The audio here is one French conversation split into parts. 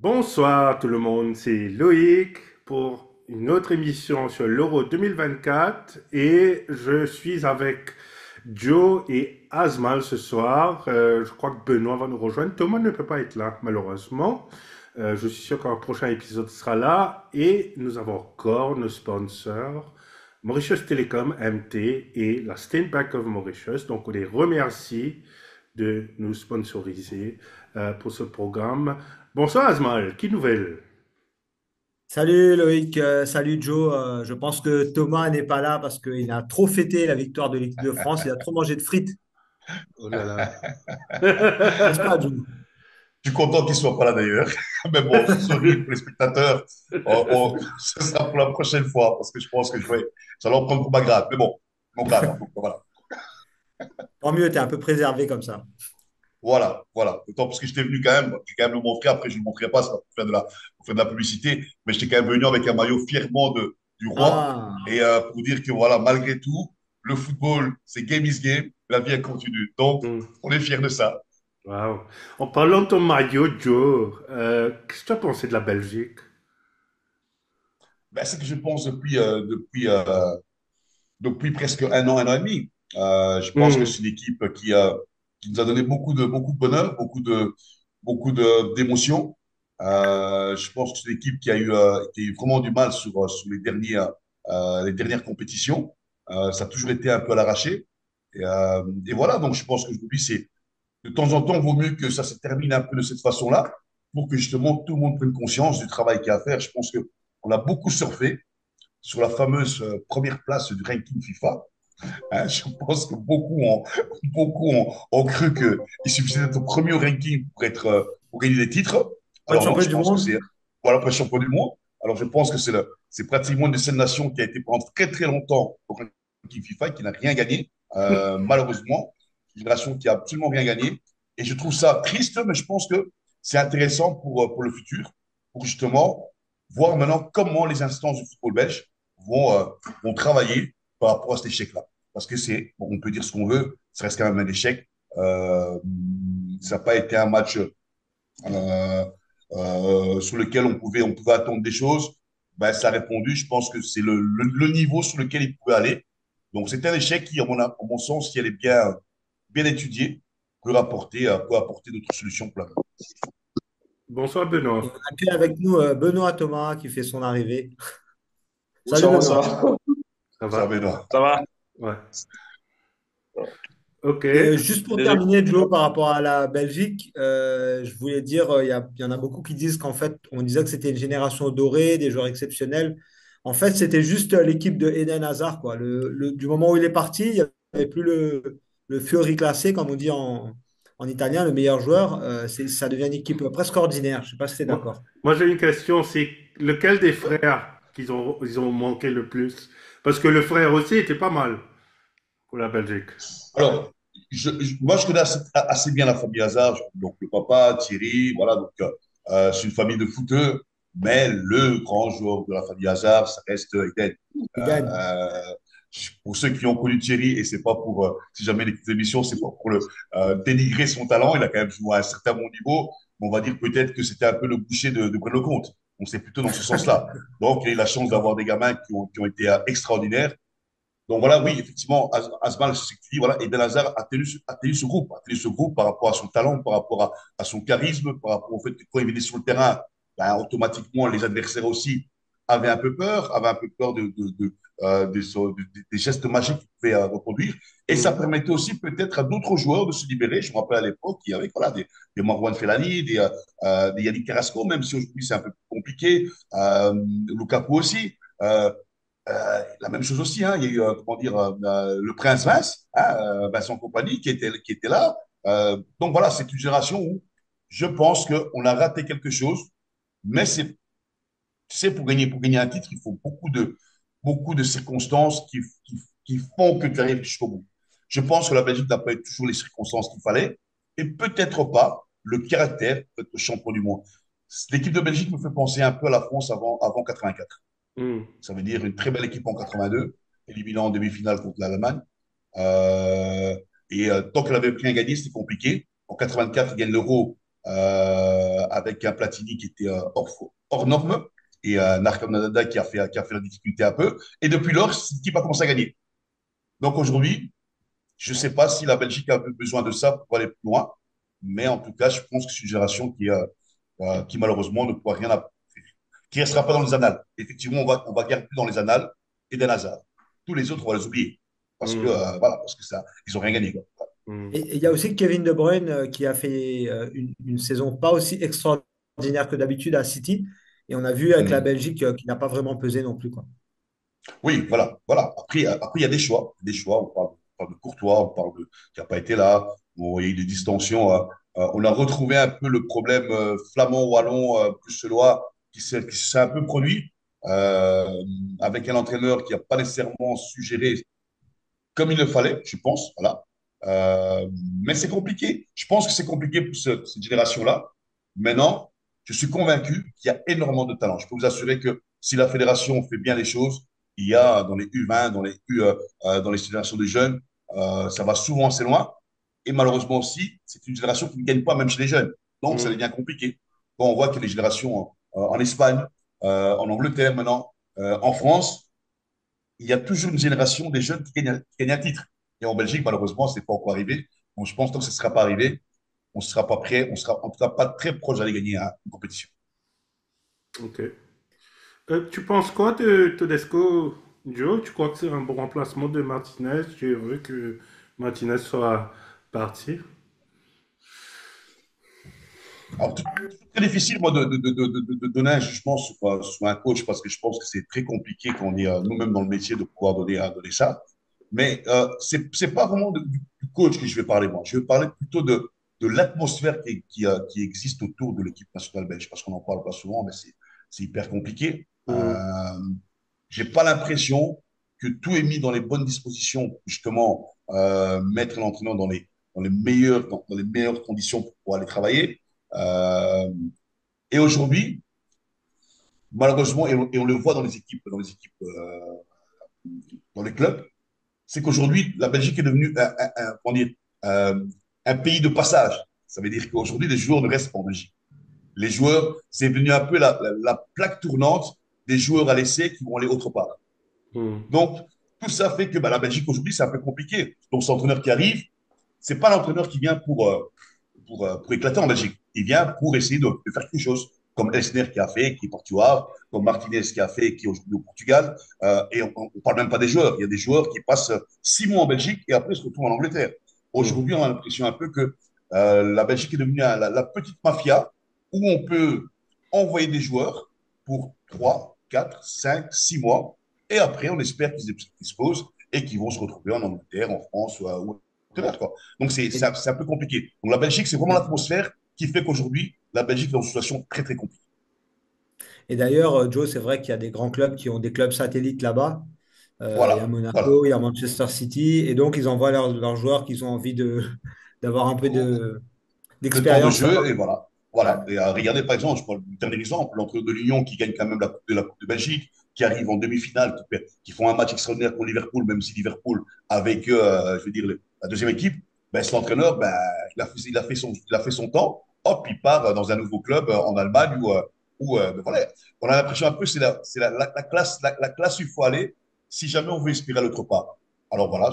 Bonsoir tout le monde, c'est Loïc pour une autre émission sur l'Euro 2024 et je suis avec Joe et Asmal ce soir. Je crois que Benoît va nous rejoindre. Thomas ne peut pas être là malheureusement. Je suis sûr qu'un prochain épisode sera là et nous avons encore nos sponsors Mauritius Telecom MT et la State Bank of Mauritius. Donc on les remercie de nous sponsoriser pour ce programme. Bonsoir Asmal, qui nouvelle? Salut Loïc, salut Joe. Je pense que Thomas n'est pas là parce qu'il a trop fêté la victoire de l'équipe de France, il a trop mangé de frites, Oh là là. n'est-ce pas Joe? Je suis content qu'il soit pas là d'ailleurs. Mais bon, sorry pour les spectateurs. Ce sera pour la prochaine fois parce que je pense que ça va en prendre pour ma grade. Mais bon, mon grade, hein, donc voilà. Tant mieux, t'es un peu préservé comme ça. Voilà. Autant parce que j'étais venu quand même, j'ai quand même le montrer. Après, je ne le montrerai pas, ça va pour faire de la publicité. Mais j'étais quand même venu avec un maillot fièrement du roi. Ah, Et pour dire que voilà, malgré tout, le football, c'est game is game. La vie, elle continue. Donc, Hmm, on est fiers de ça. wow. En parlant de ton maillot, Joe, qu'est-ce que tu as pensé de la Belgique? Ben, c'est que je pense depuis presque un an et demi. Je pense que Hmm, c'est une équipe qui nous a donné beaucoup de bonheur, d'émotions. Je pense que c'est une équipe qui a eu vraiment du mal sur les dernières compétitions. Ça a toujours été un peu à l'arraché. Et voilà, donc je pense qu'aujourd'hui, de temps en temps, il vaut mieux que ça se termine un peu de cette façon-là pour que justement tout le monde prenne conscience du travail qu'il y a à faire. Je pense qu'on a beaucoup surfé sur la fameuse première place du ranking FIFA. Hein, je pense que beaucoup ont cru qu'il suffisait d'être au premier au ranking pour gagner des titres. pas de Alors non, champion je du pense que monde? voilà, pour être champion du monde. Alors je pense que c'est pratiquement une seule nation qui a été pendant très très longtemps au ranking FIFA et qui n'a rien gagné, malheureusement. Une génération qui a absolument rien gagné. Et je trouve ça triste, mais je pense que c'est intéressant pour le futur, pour justement voir maintenant comment les instances du football belge vont, euh, vont travailler par rapport à cet échec-là. Parce que bon, on peut dire ce qu'on veut, ça reste quand même un échec. Ça n'a pas été un match sur lequel on pouvait attendre des choses. Ben, ça a répondu. Je pense que c'est le niveau sur lequel il pouvait aller. Donc, c'est un échec qui, à mon sens, si elle est bien étudiée, peut apporter d'autres solutions pour l'avenir. bonsoir Et Benoît. on accueille avec nous Benoît Thomas qui fait son arrivée. Salut Bonsoir, Benoît. bonsoir. Ça Ça va? va, Benoît. Ça va? Ouais. Ok. Et juste pour Désolé. terminer, Joe, par rapport à la Belgique, je voulais dire, il y en a beaucoup qui disent qu'en fait, on disait que c'était une génération dorée, des joueurs exceptionnels. En fait, c'était juste l'équipe de Eden Hazard, quoi. Du moment où il est parti, il n'y avait plus le Fiori classé, comme on dit en italien, le meilleur joueur. Ça devient une équipe presque ordinaire. Je ne sais pas si tu es Moi, d'accord. moi, j'ai une question, c'est lequel des frères ils ont manqué le plus? Parce que le frère aussi était pas mal pour la Belgique. Alors, moi, je connais assez bien la famille Hazard. Donc, le papa, Thierry, voilà. Donc, c'est une famille de footeux. Mais le grand joueur de la famille Hazard, ça reste Eden. Eden. Pour ceux qui ont connu Thierry, et c'est pas si jamais il écoute l'émission, c'est pas pour dénigrer son talent. Il a quand même joué à un certain bon niveau. Mais on va dire peut-être que c'était un peu le boucher de Braine-le-Comte. On sait plutôt dans ce sens-là. Donc, il a eu la chance d'avoir des gamins qui ont été extraordinaires. Donc voilà, oui, effectivement, Asmal, c'est ce que tu dis, voilà, Eden Hazard a tenu ce groupe par rapport à son talent, par rapport à son charisme, par rapport au fait que quand il venait sur le terrain, ben, automatiquement, les adversaires aussi avaient un peu peur des gestes magiques qu'il pouvait reproduire. Et ça Hmm. permettait aussi peut-être à d'autres joueurs de se libérer. Je me rappelle à l'époque, il y avait voilà, des Marwan Fellaini, des Yannick Carrasco, même si aujourd'hui c'est un peu plus compliqué, Lukaku aussi. La même chose aussi, hein, il y a eu, comment dire, le prince Vincent Compagnie, qui était là. Donc voilà, c'est une génération où je pense qu'on a raté quelque chose, mais tu sais, pour gagner un titre, il faut beaucoup de circonstances qui font que tu arrives jusqu'au bout. Je pense que la Belgique n'a pas eu toujours les circonstances qu'il fallait, et peut-être pas le caractère pour être champion du monde. L'équipe de Belgique me fait penser un peu à la France avant 84. Hmm. Ça veut dire une très belle équipe en 82, éliminant en demi-finale contre l'Allemagne. Euh, Tant qu'elle avait rien gagné, c'était compliqué. En 84, ils gagnent l'Euro avec un Platini qui était hors norme et un Narcomnada qui a fait la difficulté un peu. Et depuis lors, cette équipe a commencé à gagner. Donc aujourd'hui, je ne sais pas si la Belgique a besoin de ça pour aller plus loin, mais en tout cas, je pense que c'est une génération qui malheureusement ne pourra rien qui ne restera pas dans les annales. Effectivement, on va garder dans les annales Eden Hazard. Tous les autres, on va les oublier. Parce que, Hmm, voilà, parce que ça, ils n'ont rien gagné, quoi. hmm, Et il y a aussi Kevin De Bruyne qui a fait une saison pas aussi extraordinaire que d'habitude à City. Et on a vu avec la Hmm. Belgique qui n'a pas vraiment pesé non plus, quoi. Oui, voilà, voilà. Après, il y a des choix. Des choix. On parle de Courtois, on parle de qui n'a pas été là. Bon, il y a eu des distensions. On a retrouvé un peu le problème flamand, wallon, bruxellois qui s'est un peu produit euh, avec un entraîneur qui n'a pas nécessairement su gérer comme il le fallait, je pense. Voilà. Euh, mais c'est compliqué. Je pense que c'est compliqué pour cette génération-là. Maintenant, je suis convaincu qu'il y a énormément de talent. Je peux vous assurer que si la fédération fait bien les choses, il y a dans les U20, dans les générations de jeunes, ça va souvent assez loin. Et malheureusement aussi, c'est une génération qui ne gagne pas même chez les jeunes. Donc, ça hmm, devient compliqué. Quand on voit que les générations en Espagne, en Angleterre maintenant, en France, il y a toujours une génération des jeunes qui gagnent un titre. Et en Belgique, malheureusement, ce n'est pas encore arrivé. Donc, je pense que ce ne sera pas arrivé. On ne sera pas prêt, on sera en tout cas pas très proche d'aller gagner une compétition. ok. Tu penses quoi de Tedesco, Joe? Tu crois que c'est un bon remplacement de Martinez? Tu veux que Martinez soit parti? Alors, très difficile, moi, de donner un jugement sur un coach parce que je pense que c'est très compliqué quand on est nous-mêmes dans le métier de pouvoir donner ça. Mais c'est pas vraiment du coach que je vais parler, moi. Je vais parler plutôt de l'atmosphère qui existe autour de l'équipe nationale belge parce qu'on n'en parle pas souvent, mais c'est hyper compliqué. Hmm, J'ai pas l'impression que tout est mis dans les bonnes dispositions pour justement mettre l'entraîneur dans les meilleures conditions pour pouvoir aller travailler. Euh, et aujourd'hui, malheureusement, et on le voit dans les clubs, c'est qu'aujourd'hui, la Belgique est devenue comment dire, euh, un pays de passage. Ça veut dire qu'aujourd'hui, les joueurs ne restent pas en Belgique. Les joueurs, c'est devenu un peu la plaque tournante des joueurs à l'essai qui vont aller autre part. hmm, Donc, tout ça fait que la Belgique aujourd'hui, c'est un peu compliqué. Donc, cet entraîneur qui arrive, c'est pas l'entraîneur qui vient pour éclater en Belgique. Il vient pour essayer de faire quelque chose, comme Elsner qui a fait, qui est portuaire, comme Martinez qui a fait, qui est aujourd'hui au Portugal. Et on ne parle même pas des joueurs. Il y a des joueurs qui passent 6 mois en Belgique et après se retrouvent en Angleterre. hmm, Aujourd'hui, on a l'impression un peu que la Belgique est devenue la petite mafia où on peut envoyer des joueurs pour 3, 4, 5, 6 mois. Et après, on espère qu'ils se disposent et qu'ils vont se retrouver en Angleterre, en France ou quoi. Donc, Et, c'est un peu compliqué. Donc, la Belgique, c'est vraiment l'atmosphère qui fait qu'aujourd'hui, la Belgique est dans une situation très, très compliquée. et d'ailleurs, Joe, c'est vrai qu'il y a des grands clubs qui ont des clubs satellites là-bas. Il y a Voilà, voilà. Monaco, il y a Manchester City, et donc ils envoient leurs joueurs qui ont envie d'avoir un peu De temps de d'expérience jeu, là-bas. et voilà. Ouais. Voilà. Et regardez, par exemple, je prends le dernier exemple, l'entraîneur de Lyon qui gagne quand même la coupe de Belgique, qui arrive en demi-finale, qui font un match extraordinaire contre Liverpool, même si Liverpool, avec, je veux dire, la deuxième équipe, ben, cet entraîneur, ben, il a fait son temps, hop, il part dans un nouveau club en Allemagne ben, voilà. On a l'impression un peu, c'est la classe où il faut aller si jamais on veut espérer à l'autre part. Alors voilà,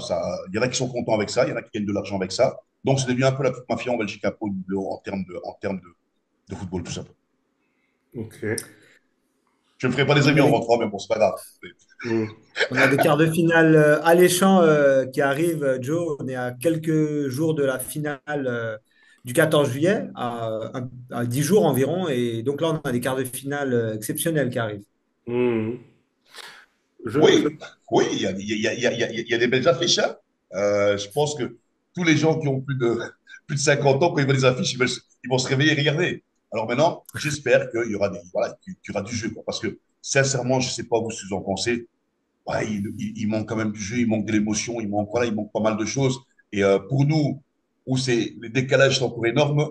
il y en a qui sont contents avec ça, il y en a qui gagnent de l'argent avec ça. Donc, c'est devenu un peu la petite mafia en Belgique, un peu en termes de football, tout ça. ok. Je ne me ferai pas des On amis a en des, rentrant, mais bon, c'est pas grave. Hmm, on a des quarts de finale alléchants qui arrivent, Joe. On est à quelques jours de la finale du 14 juillet, à 10 jours environ. Et donc là, on a des quarts de finale exceptionnels qui arrivent. hmm. Je, Oui, oui, il y a des belles affiches, hein. Je pense que tous les gens qui ont plus de 50 ans, quand ils voient les affiches, ils vont se réveiller et regarder. Alors maintenant, j'espère qu'il y aura du jeu, quoi, parce que sincèrement, je ne sais pas vous ce que vous en pensez. Ouais, il manque quand même du jeu, il manque de l'émotion, il manque pas mal de choses. Et pour nous, où les décalages sont encore énormes,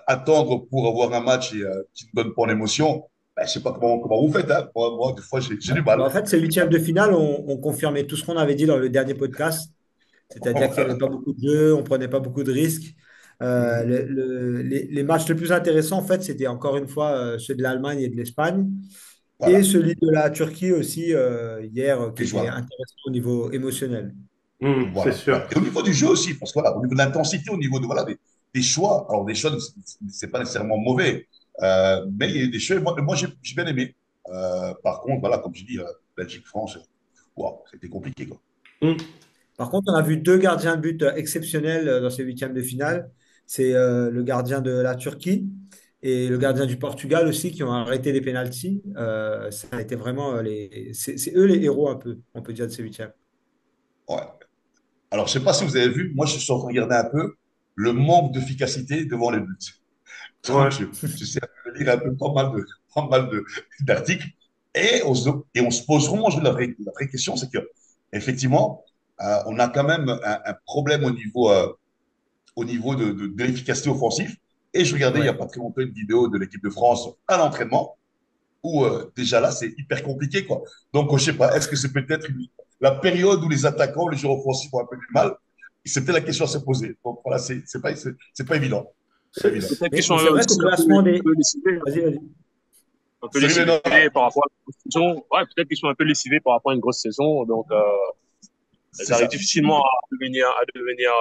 attendre pour avoir un match qui ne donne pas l'émotion, ben, je sais pas comment vous faites, hein. Moi, des fois, j'ai Ouais. du Bah, mal. en fait, ces huitièmes de finale on confirmait tout ce qu'on avait dit dans le dernier podcast. C'est-à-dire qu'il n'y avait pas beaucoup de jeux, on ne prenait pas beaucoup de risques. Mhm. Les matchs les plus intéressants, en fait, c'était encore une fois ceux de l'Allemagne et de l'Espagne. Et Voilà, celui de la Turquie aussi, hier, qui les était joueurs. intéressant au niveau émotionnel. C'est Voilà, sûr. voilà. Et au niveau du jeu aussi, parce que voilà, au niveau de l'intensité, au niveau de, voilà, des choix, alors des choix, c'est pas nécessairement mauvais, mais il y a des choix, moi j'ai bien aimé. Par contre, voilà, comme je dis, Belgique-France, wow, c'était compliqué, quoi. Mm. Par contre, on a vu deux gardiens de but exceptionnels dans ces huitièmes de finale. C'est le gardien de la Turquie et le gardien du Portugal aussi qui ont arrêté les pénaltys. Ça a été vraiment c'est eux les héros un peu, on peut dire, de ces huitièmes. Ouais. Alors, je sais pas si vous avez vu, moi je suis en train de regarder un peu le manque d'efficacité devant les buts. Donc, Ouais. je sais un peu lire un peu pas mal d'articles. Et on se pose vraiment la vraie question, c'est que, effectivement, on a quand même un problème au niveau de l'efficacité offensive. Et je regardais il n'y a Ouais. pas très longtemps une vidéo de l'équipe de France à l'entraînement, où déjà là, c'est hyper compliqué, quoi. Donc, je sais pas, est-ce que c'est peut-être la période où les attaquants, les joueurs offensifs ont un peu du mal? C'est peut-être la question à se poser. Donc, voilà, c'est pas évident. C'est pas C'est- évident. c'est- Mais c'est vrai qu'au aussi classement un des. peu lessivés, hein. Vas-y, vas-y. Un peu Salut lessivés Léonard. par rapport à la grosse saison. Ouais, peut-être qu'ils sont un peu lessivés par rapport à une grosse saison. Donc, ils C'est arrivent ça. difficilement à devenir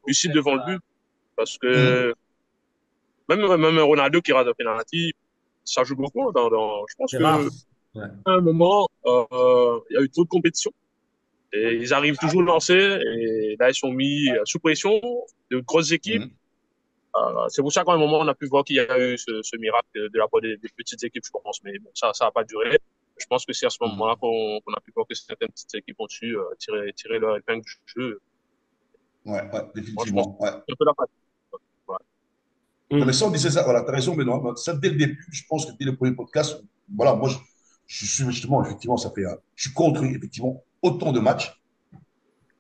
lucides devant le but. Parce Mhm. que même Ronaldo qui rate un penalty, ça joue beaucoup. Je pense C'est que rare. Ouais. à un moment, il y a eu trop de compétition. Et ils arrivent toujours lancés. Et là, ils sont mis sous pression de grosses équipes. Mhm. C'est pour ça qu'à un moment, on a pu voir qu'il y a eu ce miracle de la part des petites équipes, je pense. Mais bon, ça n'a pas duré. Je pense que c'est à ce moment-là Mhm. qu'on a pu voir que certaines petites équipes ont su tirer leur épingle du jeu. Ouais, ouais, Moi, je pense que définitivement. Ouais. c'est un peu la patte. Ouais. Non, mais Mm. ça, on disait ça. Voilà, tu as raison, Benoît. Ça, dès le début, je pense que dès le premier podcast, voilà, moi, je suis justement, effectivement, ça fait, je suis contre, effectivement, autant de matchs.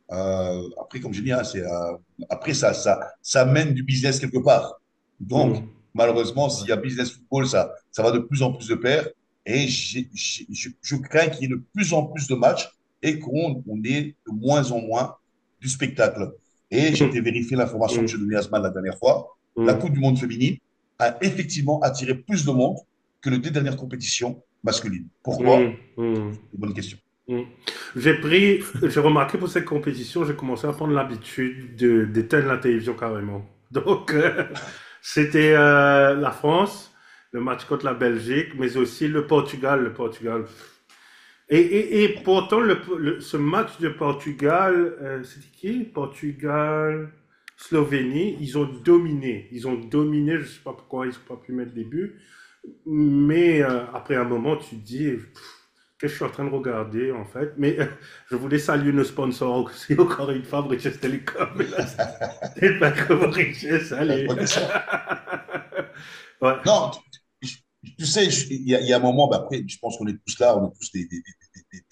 Après, comme je dis, hein, après, ça mène du business quelque part. Donc, Mm. malheureusement, s'il Ouais. y a business football, ça va de plus en plus de pair. Et je crains qu'il y ait de plus en plus de matchs et qu'on ait de moins en moins du spectacle. Et j'ai été Mm. vérifier l'information que j'ai Mm. donnée à Asman la dernière fois. La Mm. Coupe du Monde féminine a effectivement attiré plus de monde que les deux dernières compétitions masculines. Mm. Pourquoi? Mm. Bonne question. Mm. J'ai remarqué pour cette compétition, j'ai commencé à prendre l'habitude d'éteindre la télévision carrément. Donc, c'était la France, le match contre la Belgique, mais aussi le Portugal. Le Portugal. Et pourtant, ce match de Portugal, c'était qui? Portugal, Slovénie, ils ont dominé. Ils ont dominé, je ne sais pas pourquoi ils n'ont pas pu mettre des buts. Mais après un moment, tu te dis, qu'est-ce que je suis en train de regarder en fait? Mais je voulais saluer nos sponsors aussi, encore une fois, British Telecom. Mais là, c'est pas comme British, allez. Bonne question. Ouais. Non, tu sais, il y a un moment, bah après, je pense qu'on est tous là, on est tous des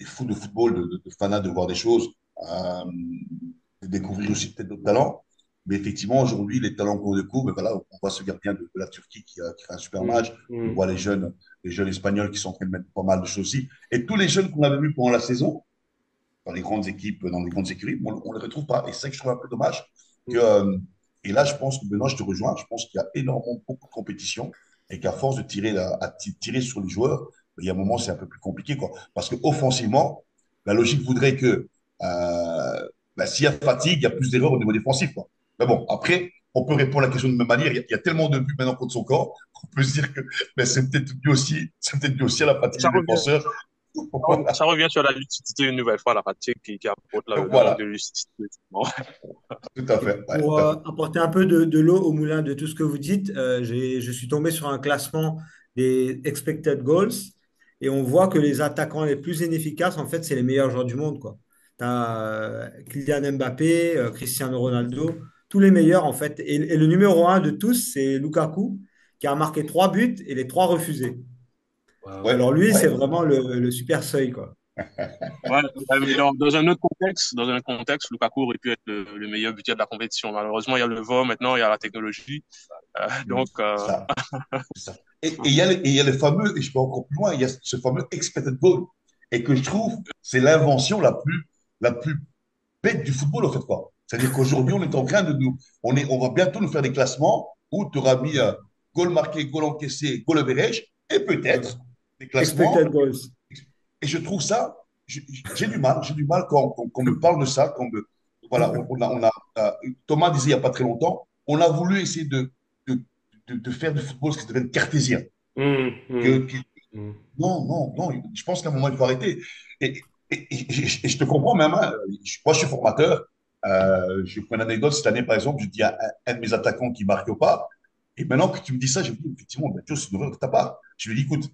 fous de football, de fanats de voir des choses, de découvrir aussi peut-être d'autres talents. Mais effectivement, aujourd'hui, les talents qu'on découvre, ben voilà, on voit ce gardien de la Turquie qui fait un super Mm, match. On mm, voit les jeunes Espagnols qui sont en train de mettre pas mal de choses aussi. Et tous les jeunes qu'on avait vus pendant la saison, dans les grandes équipes, dans les grandes écuries, on ne les retrouve pas. Et c'est ça que je trouve un peu dommage. Que, mm, et là, je pense que Benoît, je te rejoins. Je pense qu'il y a énormément beaucoup de compétition et qu'à force de tirer sur les joueurs, il y a un moment, c'est un peu plus compliqué, quoi. Parce qu'offensivement, la logique voudrait que s'il y a fatigue, il y a plus d'erreurs au niveau défensif, quoi. Mais bon, après, on peut répondre à la question de la même manière. Il y a tellement de buts maintenant contre son corps qu'on peut se dire que ben, c'est peut-être dû aussi à la fatigue Ça des revient, défenseurs. ça Voilà. revient sur la lucidité une nouvelle fois, la fatigue qui apporte le manque de Voilà. lucidité. Tout à Et fait. Ouais, pour tout à fait. apporter un peu de l'eau au moulin de tout ce que vous dites, je suis tombé sur un classement des expected goals et on voit que les attaquants les plus inefficaces, en fait, c'est les meilleurs joueurs du monde, quoi. Tu as Kylian Mbappé, Cristiano Ronaldo, tous les meilleurs, en fait. Et le numéro un de tous, c'est Lukaku, qui a marqué trois buts et les trois refusés. wow. Alors lui, c'est Ouais. vraiment le super seuil, quoi. Ouais, mais dans un contexte, Lukaku aurait pu être le meilleur buteur de la compétition. Malheureusement, il y a le VAR maintenant, il y a la technologie. Mm. Donc, Ça, c'est ça. Et il y a le fameux, et je peux encore plus loin, il y a ce fameux expected goal. Et que je trouve, c'est l'invention la plus bête du football, en fait, quoi. C'est-à-dire qu'aujourd'hui, on est en train de nous, on va bientôt nous faire des classements où tu auras mis goal marqué, goal encaissé, goal average, et Voilà. peut-être des classements. Expected goals. Et je trouve ça, j'ai du mal quand on me parle de ça. Voilà, Thomas disait il n'y a pas très longtemps, on a voulu essayer de, de faire du football ce qui devient cartésien. Hum, Que, hum, que- hum, non, non, non, je pense qu'à un moment, il faut arrêter. Et je te comprends même, hein. Moi, je suis formateur. Je prends une anecdote cette année, par exemple, je dis à un de mes attaquants qui ne marque pas. Et maintenant que tu me dis ça, je me dis, effectivement, ben, tu vois, c'est une erreur de ta part. Je lui dis, écoute,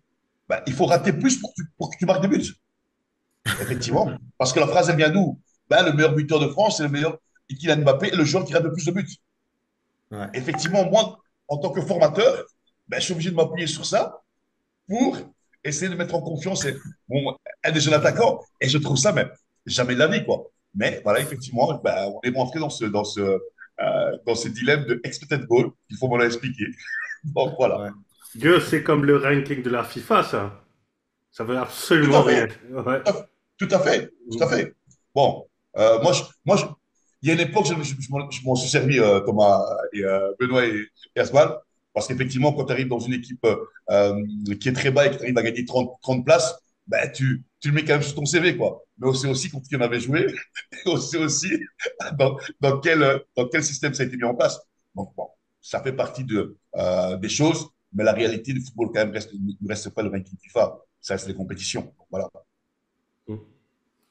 ben, il faut rater plus pour que tu marques des buts. Effectivement. Parce que la phrase, elle vient d'où? Ben, le meilleur buteur de France, c'est le meilleur Kylian Mbappé et le joueur qui rate le plus de buts. Ouais. Effectivement, moi, en tant que formateur, ben, je suis obligé de m'appuyer sur ça pour essayer de mettre en confiance bon, un des jeunes attaquants. Et je trouve ça, mais jamais de la vie, quoi. Mais voilà, effectivement, ben, on est rentré dans ce dilemme de expected goal. Il faut m'en expliquer. Donc voilà. Ouais. Dieu, c'est comme le ranking de la FIFA, ça. Ça veut Tout à absolument rien. fait. Ouais. Tout à fait. Tout à Hum, fait. Bon, il y a une époque, je m'en suis servi, Thomas et Benoît et Asmal, parce qu'effectivement, quand tu arrives dans une équipe qui est très bas et que tu arrives à gagner 30 places, ben, tu le mets quand même sur ton CV, quoi. Mais on sait aussi quand tu en avais joué, et on sait aussi dans quel système ça a été mis en place. Donc, bon, ça fait partie des choses, mais la réalité du football, quand même, ne reste pas le ranking FIFA. Ça reste les compétitions. Donc, voilà. hum.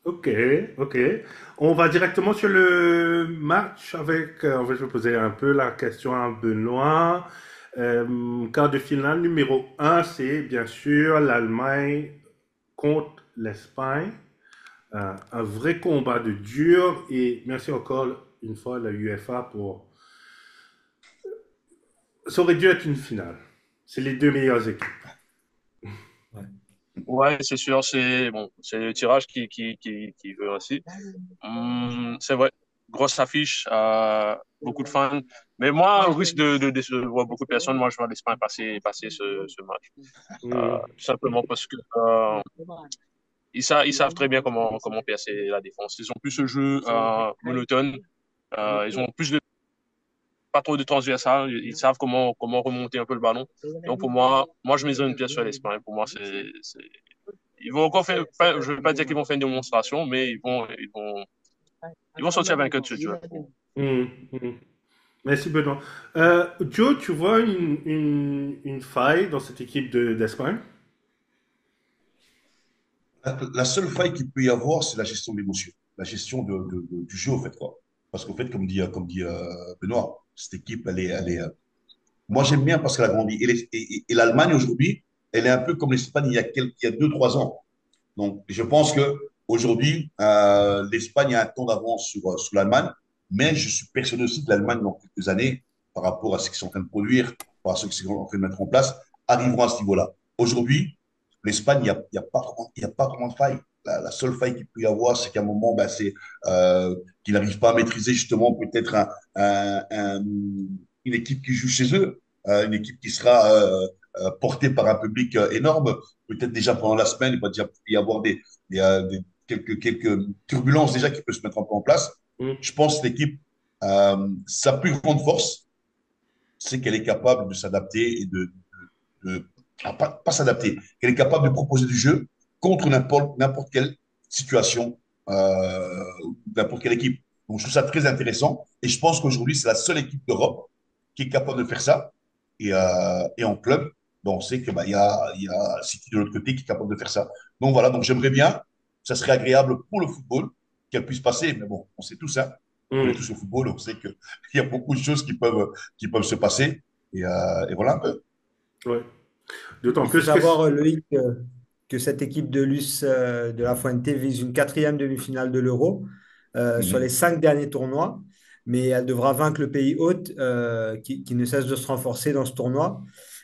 Ok, ok. On va directement sur le match avec. En fait, je vais poser un peu la question à Benoît. Quart de finale numéro un, c'est bien sûr l'Allemagne contre l'Espagne. Un vrai combat de dur. Et merci encore une fois la UEFA pour. Ça aurait dû être une finale. C'est les deux meilleures équipes. Ouais. Ouais, c'est sûr, c'est bon, c'est le tirage qui veut ainsi. C'est vrai, grosse affiche, beaucoup de fans. Mais moi, au risque de décevoir beaucoup de personnes, moi, je vois l'Espagne passer ce match. Hmm. Tout simplement parce que ils savent très bien comment percer la défense. Ils ont plus ce jeu monotone. Ils ont plus de pas trop de transversal. Ils savent comment remonter un peu le ballon. Donc pour moi, je miserais une pièce sur l'Espagne. Pour moi, ils vont encore faire. Je ne veux pas dire qu'ils vont faire une démonstration, mais ils vont sortir vainqueurs de ce duel. Hmm, hmm. Merci Benoît. Joe, tu vois une faille dans cette équipe d'Espagne? La seule faille qu'il peut y avoir, c'est la gestion de l'émotion, la gestion du jeu, en fait, quoi. Parce qu'en fait, comme dit Benoît, cette équipe, moi, j'aime bien parce qu'elle a grandi. Et l'Allemagne, aujourd'hui, elle est un peu comme l'Espagne il y a 2, 3 ans. Donc, je pense que aujourd'hui, l'Espagne a un temps d'avance sur l'Allemagne, mais je suis persuadé aussi que l'Allemagne, dans quelques années, par rapport à ce qu'ils sont en train de produire, par rapport à ce qu'ils sont en train de mettre en place, arriveront à ce niveau-là. Aujourd'hui, l'Espagne, il y a pas vraiment de faille. La seule faille qu'il peut y avoir, c'est qu'à un moment, ben, c'est qu'il n'arrive pas à maîtriser justement peut-être une équipe qui joue chez eux, une équipe qui sera portée par un public énorme. Peut-être déjà pendant la semaine, il va déjà y avoir quelques turbulences déjà qui peuvent se mettre un peu en place. Hmm. Je pense que l'équipe, sa plus grande force, c'est qu'elle est capable de s'adapter et pas s'adapter, qu'elle est capable de proposer du jeu contre n'importe quelle situation, n'importe quelle équipe. Donc, je trouve ça très intéressant. Et je pense qu'aujourd'hui, c'est la seule équipe d'Europe qui est capable de faire ça. Et en club, ben, on sait que il y a City de l'autre côté qui est capable de faire ça. Donc voilà, donc j'aimerais bien, ça serait agréable pour le football qu'elle puisse passer. Mais bon, on sait tous, hein, on connaît tous Hmm. le football, on sait qu'il y a beaucoup de choses qui peuvent se passer. Et voilà un peu. Ouais. D'autant Il faut plus que. savoir, Loïc, que cette équipe de Luce de la Fuente vise une quatrième demi-finale de l'Euro sur les Mhm. 5 derniers tournois, mais elle devra vaincre le pays hôte qui ne cesse de se renforcer dans ce tournoi.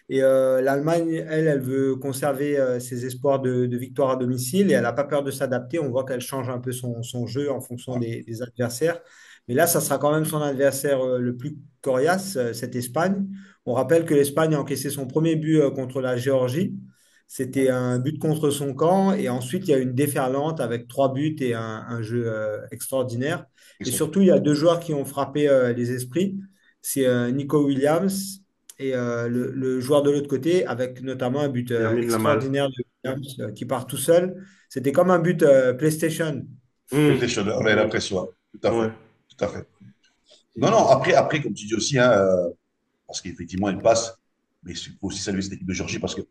Et l'Allemagne, elle veut conserver ses espoirs de victoire à domicile et elle n'a pas peur de s'adapter. On voit qu'elle change un peu son jeu en fonction des adversaires. Mais là, ça sera quand même son adversaire le plus coriace, cette Espagne. On rappelle que l'Espagne a encaissé son premier but contre la Géorgie. C'était un but contre son camp et ensuite il y a une déferlante avec 3 buts et un jeu extraordinaire. Ils Et sont surtout, il y a 2 joueurs qui ont frappé les esprits. C'est Nico Williams et le joueur de l'autre côté avec notamment un but Lamine Lamal. extraordinaire de Williams qui part tout seul. C'était comme un but PlayStation. Hmm. on a l'impression. Tout à fait. Ouais. Tout à fait. Non, non, après, comme tu dis aussi, hein, parce qu'effectivement, elle passe, mais il faut aussi saluer cette équipe de Géorgie parce que,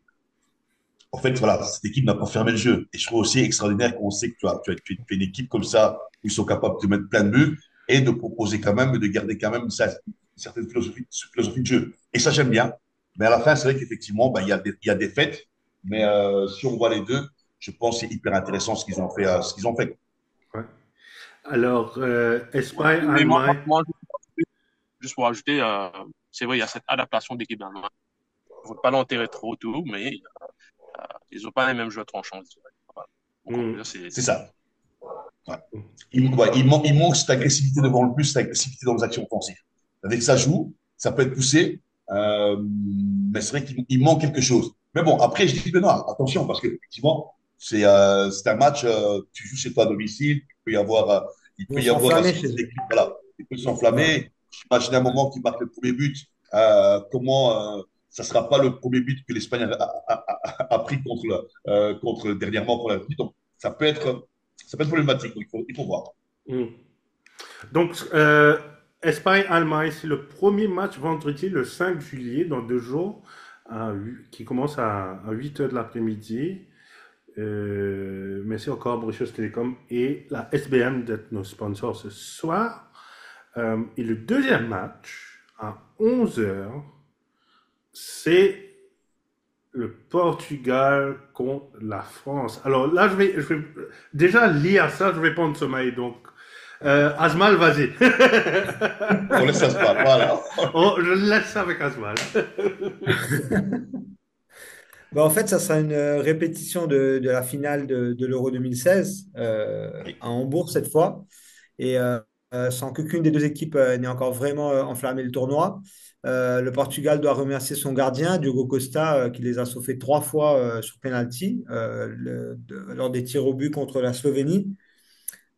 en fait, voilà, cette équipe n'a pas fermé le jeu. Et je trouve aussi extraordinaire qu'on sait que tu as une équipe comme ça où ils sont capables de mettre plein de buts et de proposer quand même, de garder quand même une certaine philosophie de jeu. Et ça, j'aime bien. Mais à la fin, c'est vrai qu'effectivement, bah, il y a des fêtes. Mais si on voit les deux, je pense que c'est hyper intéressant ce qu'ils ont fait. Ce qu'ils ont fait. Ouais. Alors, Espagne, Mais moi, Allemagne. moi, juste pour ajouter, c'est vrai, il y a cette adaptation d'équipe d'Allemagne. Il ne faut pas l'enterrer trop tôt, mais ils n'ont pas les mêmes joueurs tranchants. Je dirais. Voilà. Donc, on peut Hmm. dire, C'est ça. Ouais. Il manque cette agressivité devant le but, cette agressivité dans les actions offensives. Avec ça joue, ça peut être poussé, mais c'est vrai qu'il manque quelque chose. Mais bon, après, je dis que non, attention, parce qu'effectivement, c'est un match, tu joues chez toi à domicile, il Ils peut vont y avoir s'enflammer chez cette eux. équipe, voilà, il peut Ouais. s'enflammer. J'imagine un moment qu'il marque le premier but, ça ne sera pas le premier but que l'Espagne a pris contre dernièrement pour la vie. Donc, ça peut être problématique. Donc, il faut voir. Hmm. Donc, Espagne, Allemagne, c'est le premier match vendredi, le 5 juillet, dans 2 jours, qui commence à 8 heures de l'après-midi. Merci encore, Mauritius Telecom et la SBM d'être nos sponsors ce soir. Et le deuxième match, à 11 heures, c'est le Portugal contre la France. Alors là, je vais déjà lire ça, je vais prendre sommeil. Donc, Asmal, vas-y. On laisse ça se passe. Voilà. Oh, je laisse ça avec Asmal. Bah, en fait, ça sera une répétition de la finale de l'Euro 2016 à Hambourg cette fois. Et sans qu'aucune des 2 équipes n'ait encore vraiment enflammé le tournoi. Le Portugal doit remercier son gardien, Diogo Costa, qui les a sauvés 3 fois sur penalty lors des tirs au but contre la Slovénie.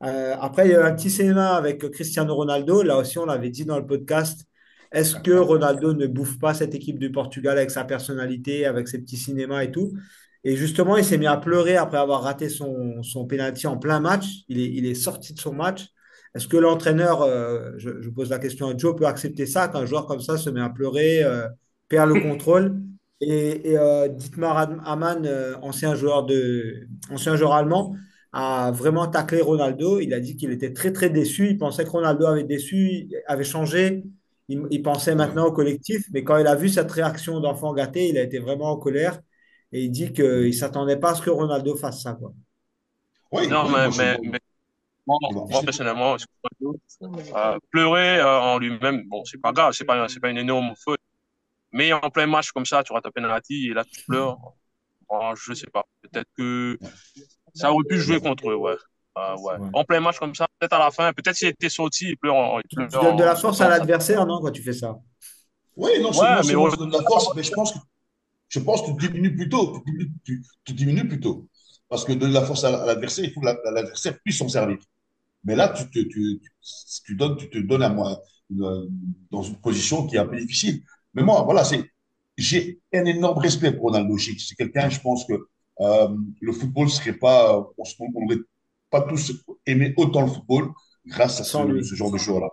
Après, il y a eu un petit cinéma avec Cristiano Ronaldo. Là aussi, on l'avait dit dans le podcast. Est-ce que Ronaldo ne bouffe pas cette équipe du Portugal avec sa personnalité, avec ses petits cinémas et tout? Et justement, il s'est mis à pleurer après avoir raté son penalty en plein match. Il est sorti de son match. Est-ce que l'entraîneur, je pose la question à Joe, peut accepter ça qu'un joueur comme ça se met à pleurer, perd le contrôle? Et Dietmar Hamann, ancien joueur allemand, a vraiment taclé Ronaldo. Il a dit qu'il était très, très déçu. Il pensait que Ronaldo avait déçu, avait changé. Il pensait Ouais. maintenant au collectif. Mais quand il a vu cette réaction d'enfant gâté, il a été vraiment en colère. Et il dit qu'il ne s'attendait pas à ce que Ronaldo fasse ça, quoi. Oui, non, oui, moi, je, moi, mais moi, je moi, personnellement, pleurer en lui-même, bon, c'est pas grave, c'est pas une énorme faute. Mais en plein match comme ça, tu rates un penalty et là, tu pleures. Bon, je sais pas. Peut-être que ça aurait pu jouer ouais. contre eux, ouais. Ouais. Ouais. En plein match comme ça, peut-être à la fin, peut-être s'il était sorti, il Tu pleure donnes de la en force à temps. l'adversaire, non, quand tu fais ça? Oui, non Ouais, mais seulement ça donne de la force, mais je pense que tu diminues plus tôt. Tu diminues plus tôt. Parce que donner de la force à l'adversaire, il faut que l'adversaire puisse s'en servir. Mais là, tu te donnes à moi dans une position qui est un peu difficile. Mais moi, voilà, j'ai un énorme respect pour Ronaldo. C'est quelqu'un, je pense que le football ne serait pas, on n'aurait pas tous aimé autant le football grâce à Sans ce lui. genre de joueur-là.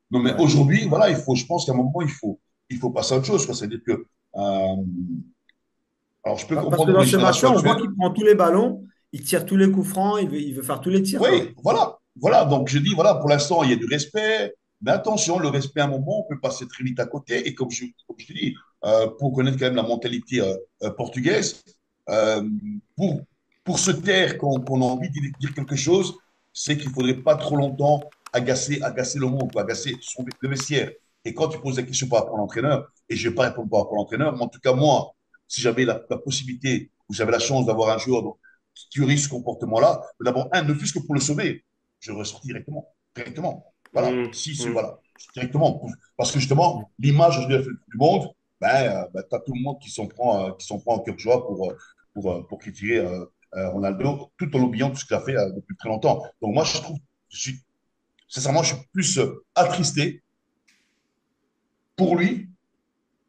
Non, mais Ouais. aujourd'hui, voilà, je pense qu'à un moment, il faut passer à autre chose, quoi. C'est-à-dire que, alors, je peux Parce que comprendre dans dans les ce générations match-là, on voit actuelles. qu'il prend tous les ballons, il tire tous les coups francs, il veut faire tous les tirs, quoi. Oui, voilà, voilà. Donc, je dis, voilà, pour l'instant, il y a du respect, mais attention, le respect, à un moment, on peut passer très vite à côté. Et comme je te dis, pour connaître quand même la mentalité portugaise, euh, pour, pour se taire qu'on a envie de dire quelque chose, c'est qu'il faudrait pas trop longtemps agacer le monde, quoi, agacer le vestiaire. Et quand tu poses la question par rapport à l'entraîneur, et je ne vais pas répondre par rapport à l'entraîneur, mais en tout cas, moi, si j'avais la possibilité ou j'avais la chance d'avoir un joueur qui aurait ce comportement-là, d'abord, ne fût-ce que pour le sauver, je ressortis directement. Directement. Voilà. Hmm, Si, hmm. voilà. Directement. Parce que justement, l'image du monde, ben, tu as tout le monde qui s'en prend à cœur joie pour critiquer Ronaldo, tout en oubliant tout ce qu'il a fait depuis très longtemps. Donc moi, sincèrement, je suis plus attristé pour lui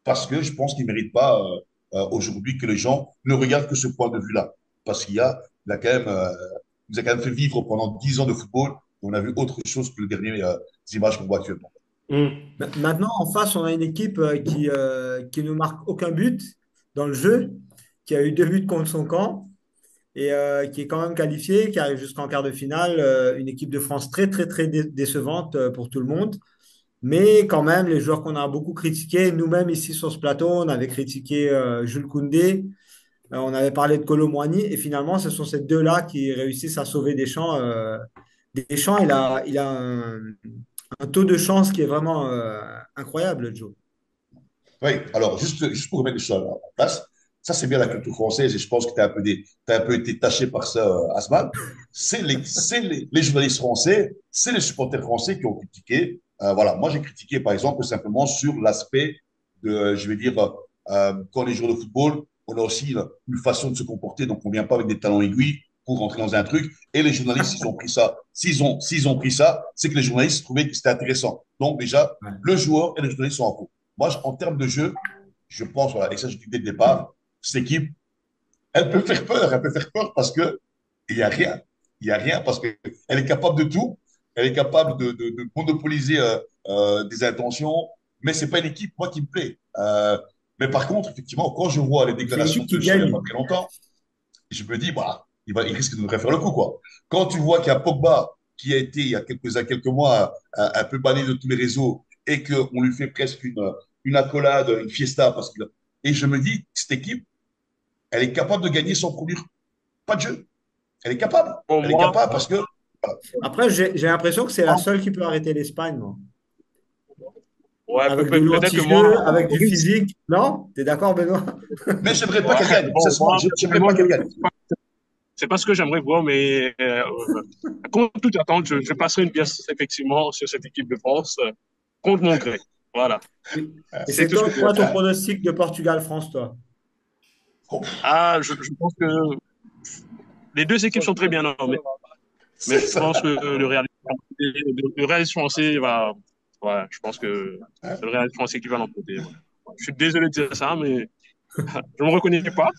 parce que je pense qu'il ne mérite pas aujourd'hui que les gens ne regardent que ce point de vue-là. Parce il a quand même, il nous a quand même fait vivre pendant 10 ans de football et on a vu autre chose que les dernières images qu'on voit actuellement. Mm. Maintenant, en face, on a une équipe qui ne marque aucun but dans le jeu, qui a eu 2 buts contre son camp et qui est quand même qualifiée, qui arrive jusqu'en quart de finale. Une équipe de France très, très, très décevante pour tout le monde. Mais quand même, les joueurs qu'on a beaucoup critiqués, nous-mêmes ici sur ce plateau, on avait critiqué Jules Koundé, on avait parlé de Kolo Muani, et finalement, ce sont ces deux-là qui réussissent à sauver Deschamps. Deschamps, il a un taux de chance qui est vraiment incroyable, Joe. Oui, alors juste pour remettre les choses en place, ça c'est bien la culture française et je pense que tu as, t'as un peu été taché par ça, Asman. Les journalistes français, c'est les supporters français qui ont critiqué. Voilà, moi j'ai critiqué par exemple simplement sur l'aspect de, je vais dire, quand les joueurs de football, on a aussi une façon de se comporter, donc on ne vient pas avec des talons aiguilles pour rentrer dans un truc. Et les journalistes, ils ont pris ça. S'ils ont pris ça, c'est que les journalistes trouvaient que c'était intéressant. Donc déjà, Ouais. le joueur et les journalistes sont en faux. Moi, en termes de jeu, je pense, voilà, et ça, je dis dès le départ, cette équipe, elle peut faire peur parce que il n'y a rien. Il n'y a rien parce qu'elle est capable de tout. Elle est capable de monopoliser des intentions, mais ce n'est pas une équipe, moi, qui me plaît. Mais par contre, effectivement, quand je vois les C'est une déclarations équipe de qui Deschamps il n'y a gagne. pas très longtemps, je me dis, bah, il risque de nous refaire le coup, quoi. Quand tu vois qu'il y a Pogba qui a été, il y a quelques mois, un peu banni de tous les réseaux et qu'on lui fait presque une accolade, une fiesta, et je me dis, cette équipe, elle est capable de gagner sans produire pas de jeu. Elle est capable. Pour Elle est moi, capable parce que, voilà. Après, j'ai l'impression que c'est la seule qui peut arrêter l'Espagne, moi. ouais, Avec de peut-être que moi, l'anti-jeu, avec du physique. Non? T'es d'accord, Benoît? Mais j'aimerais pas ouais, qu'elle gagne. bon, Sincèrement, j'aimerais pas qu'elle gagne. c'est pas ce que j'aimerais voir, mais contre toute attente, je passerai une pièce effectivement sur cette équipe de France contre mon gré. Voilà, Oui. Et c'est c'est tout ce que toi, je vais quoi ton dire. pronostic de Portugal-France, toi? Oh, Ah, je pense que les deux équipes sont très bien nommées, mais c'est je ça. pense que le réalisme français va. Ouais, je pense que c'est le réalisme français qui va l'emporter. Ouais. Je suis désolé de dire ça, mais je ne me reconnais pas.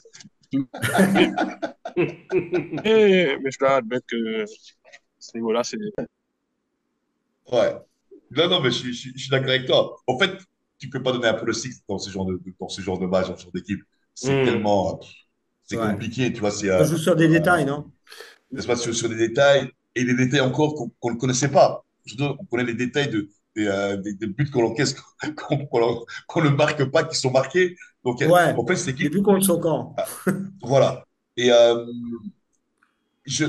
Mais, mais je dois admettre que à ce niveau-là, c'est. Ouais. Non, non, mais je suis d'accord avec toi. En fait, tu peux pas donner un pronostic dans ce genre de match, dans ce genre d'équipe. C'est Mm. tellement, c'est Ouais. compliqué, tu vois. Ça joue sur des détails, non? N'est-ce pas, sur des détails et des détails encore qu'on ne connaissait pas. Surtout, on connaît les détails des buts qu'on encaisse, qu'on ne marque pas, qui sont marqués. Donc, Ouais. en fait, cette Et équipe, puis contre son camp. voilà. Et je,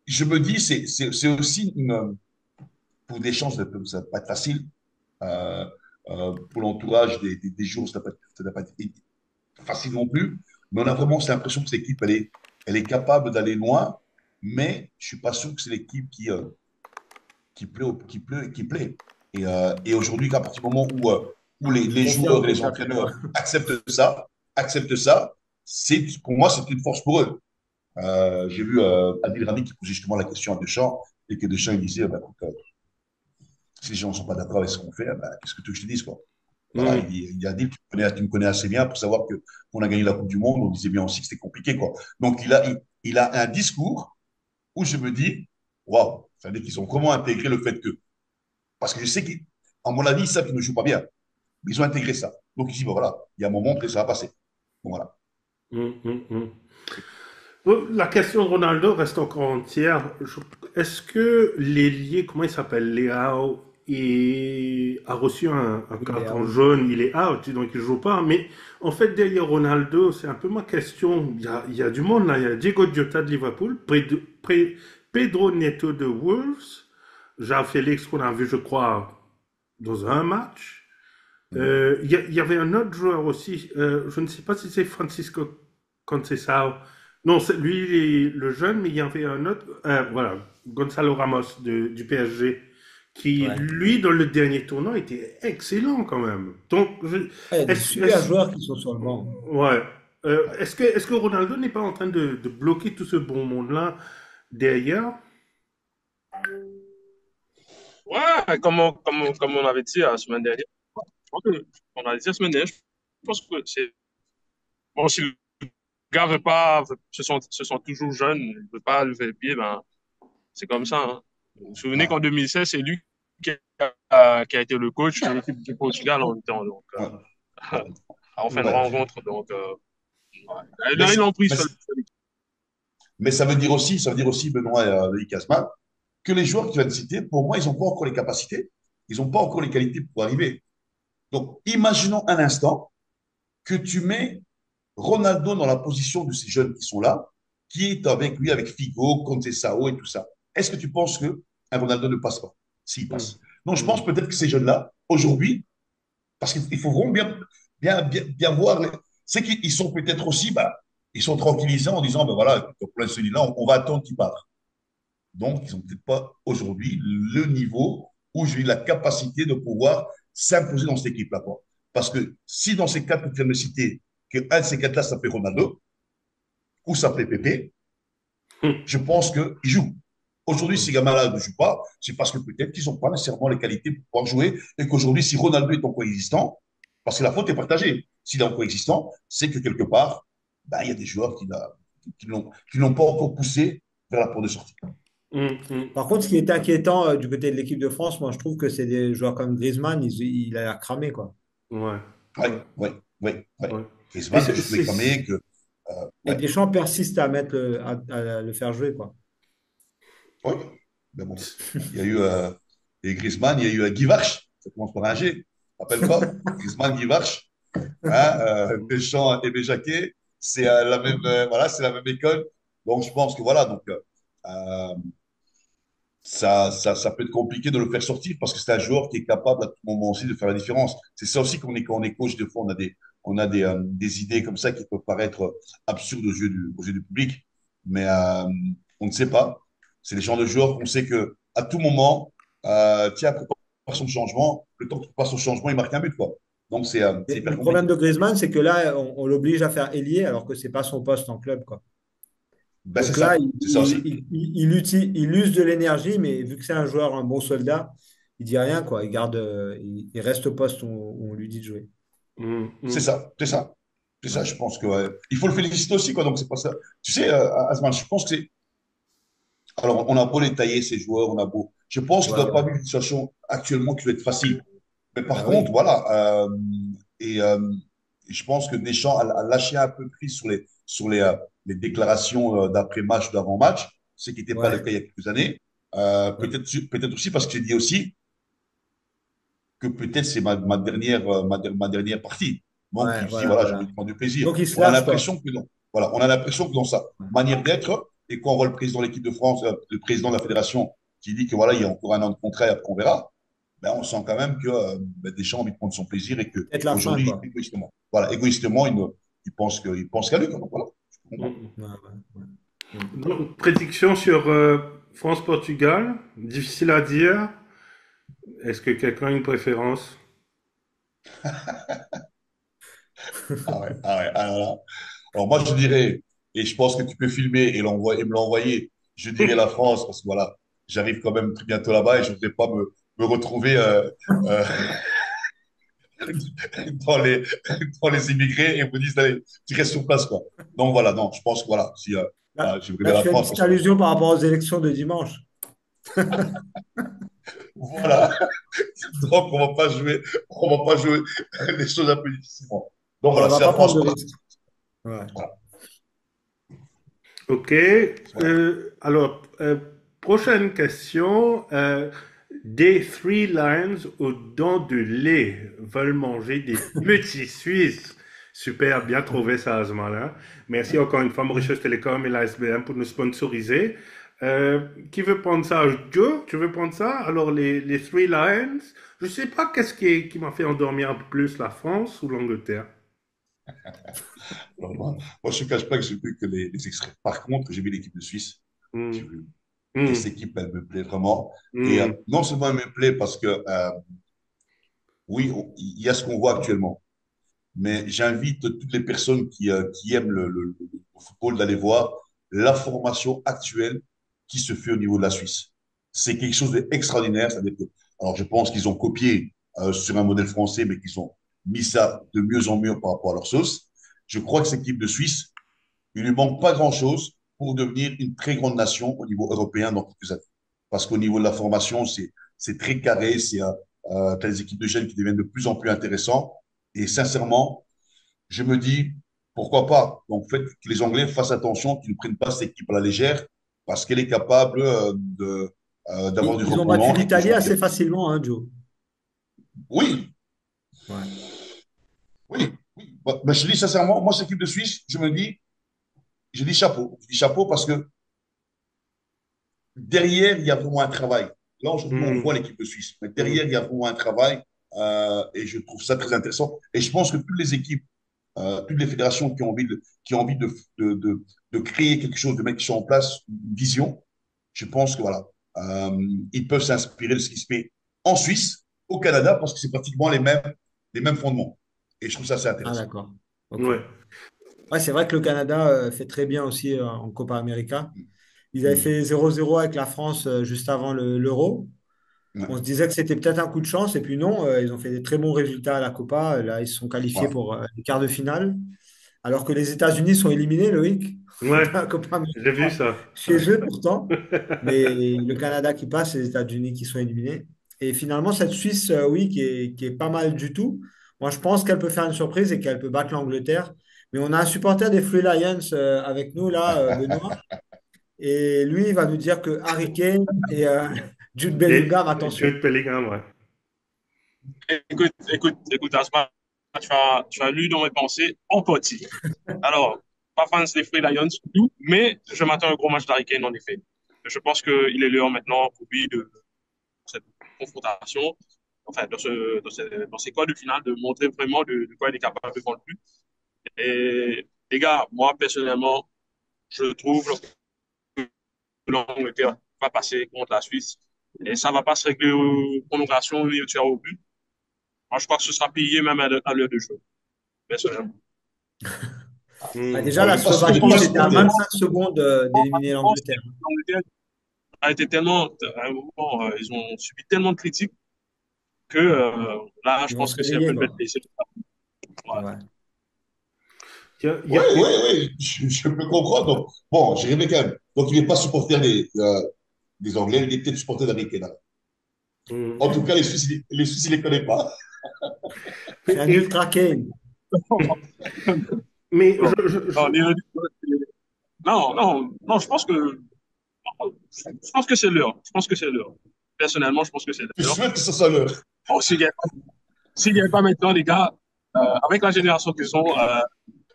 je me dis, c'est aussi pour des chances, ça va pas être facile. Euh, pour l'entourage des jours, ça va pas être facile non plus. Mais on a vraiment cette impression que cette équipe, elle est capable d'aller loin. Mais je suis pas sûr que c'est l'équipe qui plaît. Et aujourd'hui, à partir du moment où Je les confirme joueurs et que les ça plaît pas. entraîneurs acceptent ça, pour moi, c'est une force pour eux. J'ai vu Adil Rami qui posait justement la question à Deschamps et que Deschamps il disait bah, écoute, si les gens ne sont pas d'accord avec ce qu'on fait, bah, qu'est-ce que tu veux que je te dise quoi. Voilà, Mm. il dit Adil, tu me connais assez bien pour savoir que qu'on a gagné la Coupe du Monde, on disait bien aussi que c'était compliqué. Quoi. Donc il a un discours où je me dis waouh, ça veut dire qu'ils ont vraiment intégré le fait que. Parce que je sais qu'à mon avis, ils savent qu'ils ne jouent pas bien. Mais ils ont intégré ça. Donc, ils disent, bah, voilà, il y a un moment, que ça va passer. Bon, voilà. Mm, mm, mm. La question de Ronaldo reste encore entière. Est-ce que l'ailier, comment il s'appelle, Léao, a reçu un Il est carton out. jaune, il est out, donc il joue pas. Mais en fait, derrière Ronaldo, c'est un peu ma question. Il y a du monde là. Il y a Diego Jota de Liverpool, Pedro Neto de Wolves, João Félix qu'on a vu, je crois, dans un match. Mhm. Il y avait un autre joueur aussi, je ne sais pas si c'est Francisco Conceição. Non, c'est lui, le jeune, mais il y avait un autre, voilà, Gonzalo Ramos du PSG, qui, Ouais. lui, dans le dernier tournoi, était excellent quand même. Donc, Ouais, il y a des super est-ce- joueurs qui sont sur le banc. ouais. Est-ce que Ronaldo n'est pas en train de bloquer tout ce bon monde-là derrière? Ouais, comme on avait dit la semaine dernière, je pense on a dit la semaine dernière, je pense que c'est bon, si le gars veut pas, se sent toujours jeune, il veut pas lever le pied, ben, c'est comme ça, hein. Vous vous souvenez Ouais, qu'en 2016, c'est lui qui a été le coach de l'équipe du Portugal en même temps, donc, ouais, en fin de ouais. rencontre, donc, ouais. Mais, Il a pris mais, sur mais ça veut dire aussi, Benoît et Loïc Asman, que les joueurs que tu viens de citer, pour moi, ils n'ont pas encore les capacités, ils n'ont pas encore les qualités pour arriver. Donc, imaginons un instant que tu mets Ronaldo dans la position de ces jeunes qui sont là, qui est avec lui, avec Figo, Sao et tout ça. Est-ce que tu penses que un Ronaldo ne passe pas? S'il Hmm, passe. Non, je pense hmm, peut-être que ces jeunes-là, aujourd'hui, parce qu'il faut vraiment bien voir, c'est qu'ils sont peut-être aussi, bah, ils sont tranquillisés en disant, ben voilà, pour celui-là, on va attendre qu'il parte. Donc, ils n'ont peut-être pas aujourd'hui le niveau où j'ai la capacité de pouvoir s'imposer dans cette équipe-là. Quoi. Parce que si dans ces quatre que tu viens de me citer, qu'un de ces quatre-là s'appelle Ronaldo ou s'appelle Pépé, hmm, je pense qu'ils jouent. Aujourd'hui, hmm, ces gamins-là ne jouent pas, c'est parce que peut-être qu'ils n'ont pas nécessairement les qualités pour pouvoir jouer et qu'aujourd'hui, si Ronaldo est encore existant, parce que la faute est partagée, s'il est encore existant, c'est que quelque part, ben, il y a des joueurs qui n'ont pas encore poussé vers la porte de sortie. hmm, hmm. Par contre, ce qui est inquiétant du côté de l'équipe de France, moi, je trouve que c'est des joueurs comme Griezmann, il a l'air cramé, quoi. Oui, Ouais, oui, oui, oui. ouais. Et Griezmann, je trouvais quand même que. Et Ouais, Deschamps persiste à à le faire jouer, quoi. oui. Mais bon, il y a eu et Griezmann, il y a eu Guy Varch, ça commence par un G. Rappelle-toi, Griezmann, Guy Varch, hein, Deschamps et Jacquet, c'est la même, voilà, c'est la même école. Donc je pense que voilà, donc euh, ça peut être compliqué de le faire sortir parce que c'est un joueur qui est capable à tout moment aussi de faire la différence. C'est ça aussi qu'on est quand on est coach, des fois on a des idées comme ça qui peuvent paraître absurdes aux yeux du public, mais on ne sait pas. C'est les genres de joueurs qu'on sait que à tout moment, tiens, prépare son changement, le temps qu'il prépare son changement, il marque un but, quoi. Donc c'est Et hyper le problème compliqué. de Griezmann, c'est que là, on l'oblige à faire ailier alors que c'est pas son poste en club, quoi. Ben Donc là, c'est ça aussi. il use de l'énergie, mais vu que c'est un joueur, un bon soldat, il dit rien, quoi. Il garde, il reste au poste où on lui dit de jouer. Hmm, C'est hmm. ça, c'est ça. C'est ça, Ouais. je pense que il faut le féliciter aussi, quoi. Donc, c'est pas ça. Tu sais, Asman, je pense que c'est. Alors, on a beau les tailler, ces joueurs, on a beau. Je pense qu'il ne Ouais, doit pas ouais. vivre une situation actuellement qui doit être facile. Mais par Bah contre, oui. voilà. Et je pense que Deschamps a lâché un peu prise sur les déclarations d'après-match, d'avant-match, ce qui n'était pas le Ouais. cas il y a quelques années. Ouais. Peut-être aussi parce que j'ai dit aussi que peut-être c'est ma dernière partie. Donc, Ouais, il se dit, voilà, voilà, j'ai envie voilà. de prendre du plaisir. Donc il se On a lâche, quoi. l'impression que non. Voilà, on a l'impression que dans sa Ouais. manière d'être, et quand on voit le président de l'équipe de France, le président de la fédération, qui dit que voilà, il y a encore un an de contrat et après on verra, ben, on sent quand même que ben, Deschamps a envie de prendre son plaisir et C'est que peut-être la fin, aujourd'hui, quoi. égoïstement, il pense qu'à lui. Quoi. Donc, voilà, je comprends. Hmm. Ouais, ouais, ouais. Mm. Donc, prédiction sur France-Portugal, difficile à dire. Est-ce que quelqu'un a une préférence? Ah ouais, ah ouais, ah là là. Alors moi, je dirais, et je pense que tu peux filmer et me l'envoyer, je dirais la France, parce que voilà, j'arrive quand même très bientôt là-bas et je ne voudrais pas me retrouver euh, dans dans les immigrés et me disent, allez, tu restes sur place, quoi. Donc voilà, non, je pense que voilà, si, je voudrais Là, bien tu la fais une France, petite parce que allusion par rapport aux élections de dimanche. voilà, donc on va pas jouer les choses un peu difficilement. Donc On voilà, va si la pas prendre France de passe, risques. Ouais. voilà, Ok. voilà. Alors, prochaine question. Des Three Lions aux dents de lait veulent manger des petits Suisses. Super, bien trouvé ça, Asmala. Merci encore une fois, Mauritius Telecom et la SBM pour nous sponsoriser. Qui veut prendre ça? Joe, tu veux prendre ça? Alors, les Three Lions, je sais pas qu'est-ce qui m'a fait endormir un peu plus, la France ou l'Angleterre. Alors, moi, je ne cache pas que j'ai vu que les extraits. Par contre, j'ai vu l'équipe de Suisse. J'ai Hmm, vu. Et hmm, cette équipe, elle me plaît vraiment. Et hmm, non seulement elle me plaît parce que, oui, il y a ce qu'on voit actuellement. mais j'invite toutes les personnes qui aiment le football d'aller voir la formation actuelle qui se fait au niveau de la Suisse. C'est quelque chose d'extraordinaire. Alors, je pense qu'ils ont copié sur un modèle français, mais qu'ils ont mis ça de mieux en mieux par rapport à leur sauce. Je crois que cette équipe de Suisse, il ne lui manque pas grand-chose pour devenir une très grande nation au niveau européen dans quelques années. Parce qu'au niveau de la formation, c'est très carré, t'as des équipes de jeunes qui deviennent de plus en plus intéressantes. Et sincèrement, je me dis, pourquoi pas? Donc, fait que les Anglais fassent attention, qu'ils ne prennent pas cette équipe à la légère, parce qu'elle est capable d'avoir du Ils ont battu remontant et que l'Italie j'en tire. assez facilement, hein, Joe. Oui, Ouais. oui, oui. Mais je dis sincèrement, moi, cette équipe de Suisse, je dis chapeau. Je dis chapeau parce que derrière, il y a vraiment un travail. Là, aujourd'hui, on voit Hmm, l'équipe de Suisse, mais hmm. derrière, il y a vraiment un travail et je trouve ça très intéressant. Et je pense que toutes les équipes, toutes les fédérations qui ont envie de créer quelque chose, de mettre quelque chose en place, une vision, je pense que voilà, ils peuvent s'inspirer de ce qui se fait en Suisse, au Canada, parce que c'est pratiquement les mêmes fondements. Et je trouve ça assez Ah, intéressant. d'accord. OK. Ouais. Ouais, c'est vrai que le Canada fait très bien aussi en Copa América. Ils avaient Mm. fait 0-0 avec la France juste avant l'Euro. On se Ouais. disait que c'était peut-être un coup de chance, et puis non, ils ont fait des très bons résultats à la Copa. Là, ils se sont qualifiés Voilà. pour les quarts de finale, alors que les États-Unis sont éliminés, Loïc, de Ouais, la Copa j'ai vu América, ça. chez eux pourtant. Mais le Canada qui passe, les États-Unis qui sont éliminés. Et finalement, cette Suisse, oui, qui est pas mal du tout. Moi, je pense qu'elle peut faire une surprise et qu'elle peut battre l'Angleterre. Mais on a un supporter des Free Lions avec nous, là, Benoît. Et lui, il va nous dire que Harry Kane et Jude Et Bellingham, attention. Jude Bellingham, ouais. Écoute, Asma, tu as lu dans mes pensées en partie. Alors, pas fan des Free Lions, tout, mais je m'attends à un gros match d'Harry Kane, en effet. Je pense qu'il est l'heure maintenant pour lui de cette confrontation, enfin, dans ces quarts de finale, de montrer vraiment de quoi il est capable devant le but. Et les gars, moi, personnellement, je trouve que l'Angleterre va passer contre la Suisse. Et ça va pas se régler aux prolongations ou au tir au but. Moi, je crois que ce sera payé même à l'heure de jeu, personnellement. Bah, Hmm. déjà, Bon, la on n'est Slovaquie, pas c'était à supporter. 25 secondes d'éliminer Je pense que l'Angleterre. l'Angleterre a été tellement, à un moment, ils ont subi tellement de critiques que là, je Ils vont pense se que c'est un peu réveiller, le bête quoi. blessé. Ouais. Ouais. Oui, oui, oui, je peux comprendre. Donc, bon, j'ai rêvé quand même. Donc, il n'est pas supporter des Anglais, il est peut-être supporter d'Américains. Hmm. En tout cas, les Suisses, il ne les connaît pas. C'est un Et- ultra Kane. mais Non, non, non, je pense que c'est l'heure. Je pense que c'est l'heure. Personnellement, je pense que c'est Je l'heure. souhaite que ce soit l'heure. Bon, s'il n'y a pas maintenant, les gars, avec la génération qu'ils ont,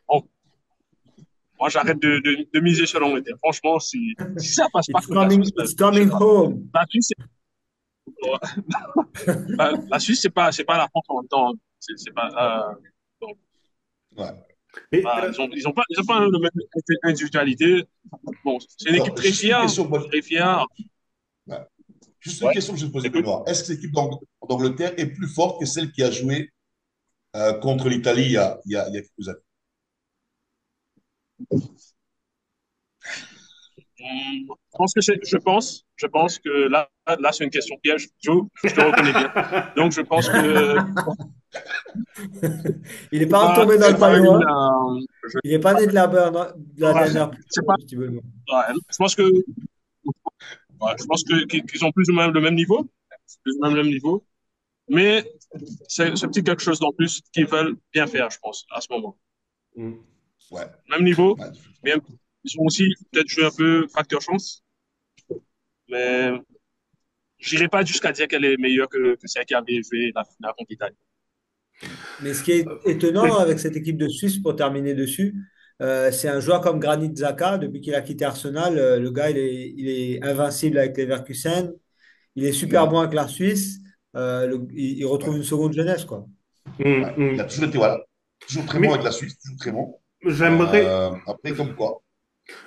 bon, moi, j'arrête de miser sur l'Angleterre. Franchement, si ça passe pas It's contre la coming, Suisse, it's je sais coming pas. home. La Suisse, la Suisse, c'est pas la France en même temps, hein. C'est pas, donc, Ouais. mais, ils ont pas la même individualité. Bon, c'est une équipe Alors, très juste une fière, question, très fière. ouais. Juste une Ouais, question que je vais te poser, écoute. Benoît. Est-ce que l'équipe d'Angleterre est plus forte que celle qui a joué contre l'Italie il y a quelques années? Je pense que là, c'est une question piège. Je te reconnais bien. Donc, je pense que Il n'est pas tombé dans c'est le pas panneau, une, hein. Il n'est pas né de la ouais, dernière pluie, c'est pas, petit Benoît. ouais, je pense qu'ils ont plus ou moins le même niveau, plus ou moins le même niveau, mais c'est petit quelque chose d'en plus qu'ils veulent bien faire, je pense, à ce moment. hmm. Ouais. Même niveau, Ouais. bien, ils ont aussi peut-être joué un peu facteur chance, mais j'irai pas jusqu'à dire qu'elle est meilleure que celle qui avait joué la finale contre l'Italie. Mais ce qui est étonnant avec cette équipe de Suisse, pour terminer dessus, c'est un joueur comme Granit Xhaka. Depuis qu'il a quitté Arsenal, le gars, il est invincible avec Leverkusen. Il est super Ouais. bon avec la Suisse. Il retrouve Ouais. une seconde jeunesse, quoi. Hmm, Ouais. Il a hmm. toujours été, voilà, toujours très bon avec Mais la Suisse, toujours très bon. j'aimerais, Après, comme quoi.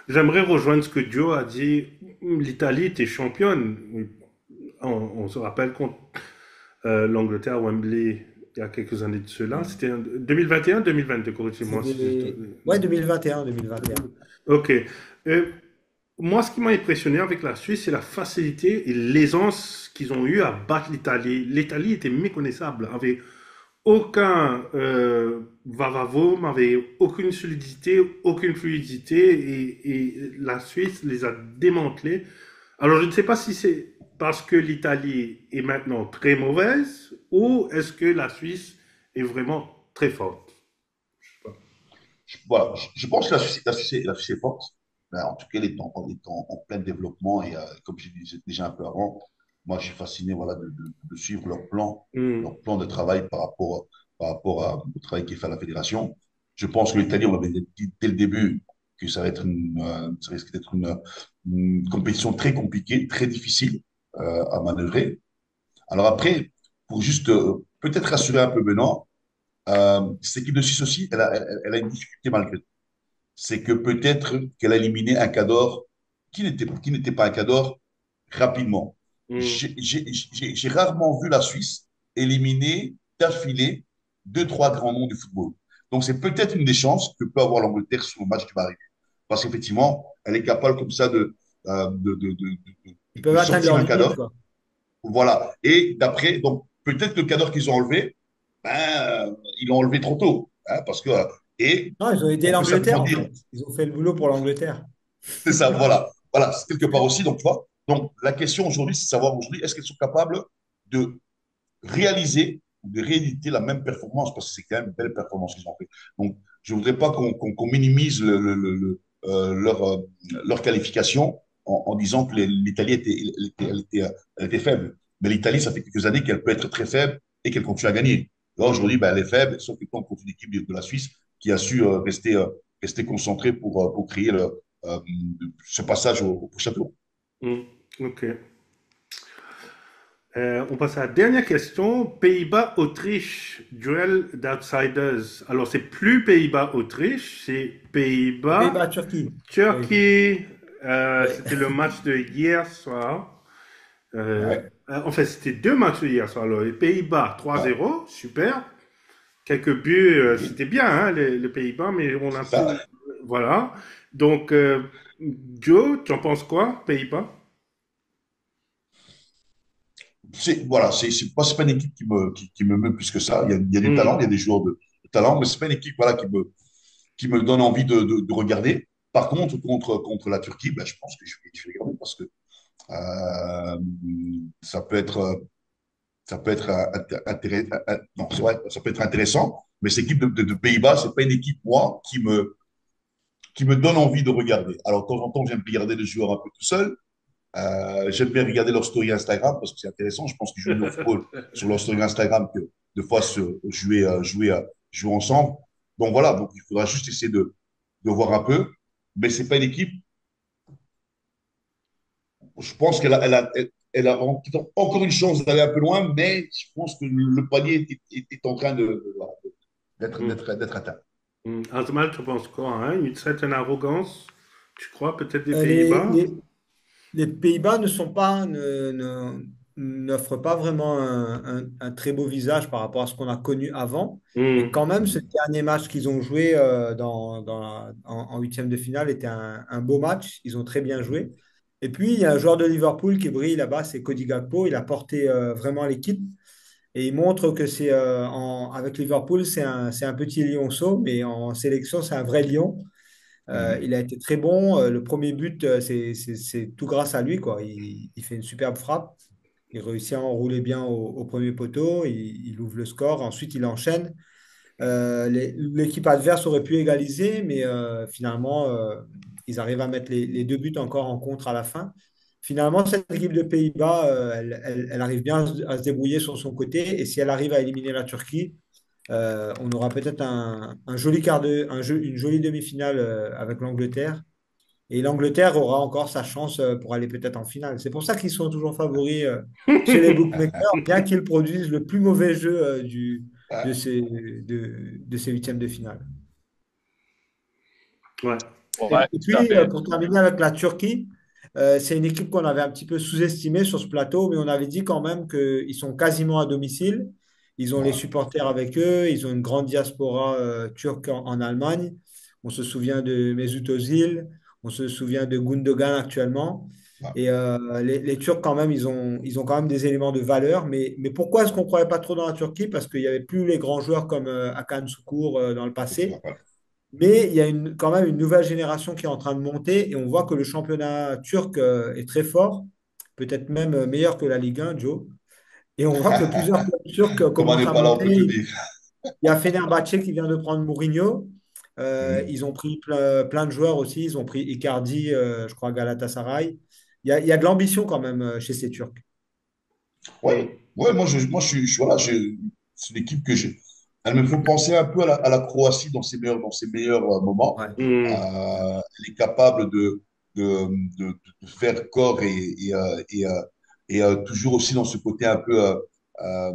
j'aimerais rejoindre ce que Joe a dit. L'Italie était championne. On se rappelle contre l'Angleterre à Wembley il y a quelques années de cela. C'était en 2021, 2022, corrigez-moi si Ouais, 2021, 2021. Ok. Euh, Moi, ce qui m'a impressionné avec la Suisse, c'est la facilité et l'aisance qu'ils ont eu à battre l'Italie. L'Italie était méconnaissable, avait aucun va-va-voum, avait aucune solidité, aucune fluidité, et la Suisse les a démantelés. Alors, je ne sais pas si c'est parce que l'Italie est maintenant très mauvaise ou est-ce que la Suisse est vraiment très forte. Je sais pas. Voilà, je pense que la Suisse est forte. Ben, en tout cas, elle est en plein développement et comme je disais déjà un peu avant, moi, je suis fasciné voilà, de suivre Hmm. leur plan de travail au travail qui est fait à la fédération. Je pense que l'Italie, on avait dit dès le début que ça risque d'être une compétition très compliquée, très difficile à manœuvrer. Alors après, pour juste peut-être rassurer un peu Benoît, cette équipe de Suisse aussi, elle a une difficulté malgré tout. C'est que peut-être qu'elle a éliminé un Cador qui n'était pas un Cador rapidement. Hmm. J'ai rarement vu la Suisse éliminer d'affilée deux, trois grands noms du football. Donc c'est peut-être une des chances que peut avoir l'Angleterre sur le match du Paris. Parce qu'effectivement, elle est capable comme ça Ils de peuvent atteindre sortir leurs un limites, Cador. quoi. Voilà. Et d'après, donc peut-être le Cador qu'ils ont enlevé, ils l'ont enlevé trop tôt. Hein, parce que, et Non, ils ont aidé on peut l'Angleterre, simplement en dire, fait. Ils ont fait le boulot pour l'Angleterre. c'est ça, voilà. Voilà, c'est quelque part aussi, donc tu vois. Donc la question aujourd'hui, c'est de savoir aujourd'hui, est-ce qu'elles sont capables de réaliser, de rééditer la même performance, parce que c'est quand même une belle performance qu'ils ont fait. Donc je ne voudrais pas qu'on minimise leur qualification en disant que l'Italie elle était faible. Mais l'Italie, ça fait quelques années qu'elle peut être très faible et qu'elle continue à gagner. Là, aujourd'hui, ben, elle est faible, sauf que contre une équipe de la Suisse qui a su rester concentrée pour créer euh, ce passage au prochain tour. Hmm. Ok. On passe à la dernière question. Pays-Bas-Autriche, duel d'outsiders. Alors, c'est plus Pays-Bas-Autriche, c'est Les Pays-Bas, Pays-Bas-Turquie. Turquie. Oui. Oui. C'était le match de hier soir. Ouais, En fait, c'était deux matchs de hier soir. Alors, les Pays-Bas ouais, 3-0, super. Quelques buts, oui, c'était bien, hein, les Pays-Bas, mais on a c'est ça. pu. Voilà. Donc, Joe, tu en penses quoi, Pays-Bas? Voilà, c'est pas une équipe qui me meut plus que ça. Il y a du talent, il y a Hmm. des joueurs de talent, mais c'est pas une équipe voilà, qui me donne envie de regarder. Par contre, contre la Turquie, ben, je pense que je vais regarder parce que euh, ça peut être, ça peut être non, c'est vrai, ça peut être intéressant, mais cette équipe de Pays-Bas, c'est pas une équipe, moi, qui me donne envie de regarder. Alors, de temps en temps, j'aime regarder les joueurs un peu tout seul. J'aime bien regarder leur story Instagram parce que c'est intéressant. Je pense qu'ils jouent mieux au football sur leur story Instagram que de fois jouer ensemble. Donc voilà, donc il faudra juste essayer de voir un peu. Mais c'est pas une équipe. Je pense elle a encore une chance d'aller un peu loin, mais je pense que le panier est en train voilà, Hmm. d'être atteint. Azmal, tu penses quoi, hein? Une certaine arrogance, tu crois, peut-être des Euh, les, Pays-Bas? les- les Pays-Bas ne sont pas, n'offrent pas vraiment un très beau visage par rapport à ce qu'on a connu avant. Mais Hmm. quand même, ce dernier match qu'ils ont joué en huitième de finale était un beau match. Ils ont très bien joué. Et puis, il y a un joueur de Liverpool qui brille là-bas, c'est Cody Gakpo. Il a porté vraiment l'équipe. Et il montre que avec Liverpool, c'est un petit lionceau, mais en sélection, c'est un vrai lion. Mhm. Il a été très bon. Le premier but, c'est tout grâce à lui, quoi. Il fait une superbe frappe. Il réussit à enrouler bien au premier poteau. Il ouvre le score. Ensuite, il enchaîne. L'équipe adverse aurait pu égaliser, mais finalement, ils arrivent à mettre les deux buts encore en contre à la fin. Finalement, cette équipe de Pays-Bas, elle arrive bien à se débrouiller sur son côté. Et si elle arrive à éliminer la Turquie, on aura peut-être un joli une jolie demi-finale avec l'Angleterre. Et l'Angleterre aura encore sa chance pour aller peut-être en finale. C'est pour ça qu'ils sont toujours favoris chez les bookmakers, bien qu'ils produisent le plus mauvais jeu de Ouais, ces huitièmes de finale. Ouais. Ouais, Et tout à puis, fait. pour terminer avec la Turquie, c'est une équipe qu'on avait un petit peu sous-estimée sur ce plateau, mais on avait dit quand même qu'ils sont quasiment à domicile. Ils ont les Ouais, supporters avec eux. Ils ont une grande diaspora turque en Allemagne. On se souvient de Mesut Özil. On se souvient de Gundogan actuellement. ouais, Et les Turcs, quand même, ils ont quand même des éléments de valeur. Mais pourquoi est-ce qu'on ne croyait pas trop dans la Turquie? Parce qu'il n'y avait plus les grands joueurs comme Hakan Şükür dans le passé. ouais. Mais il y a quand même une nouvelle génération qui est en train de monter et on voit que le championnat turc est très fort, peut-être même meilleur que la Ligue 1, Joe. Et on voit que plusieurs clubs turcs Comme on commencent n'est à pas là, on peut te monter. dire. Il y a Fenerbahçe qui vient de prendre Mourinho. Mhm. Ils ont pris plein de joueurs aussi. Ils ont pris Icardi, je crois, à Galatasaray. Il y a de l'ambition quand même chez ces Turcs. Ouais, ouais, voilà, c'est une équipe que j'ai. Elle me fait penser un peu à la Croatie dans ses meilleurs moments. Ouais. Elle est capable de, de faire corps et toujours aussi dans ce côté un peu euh,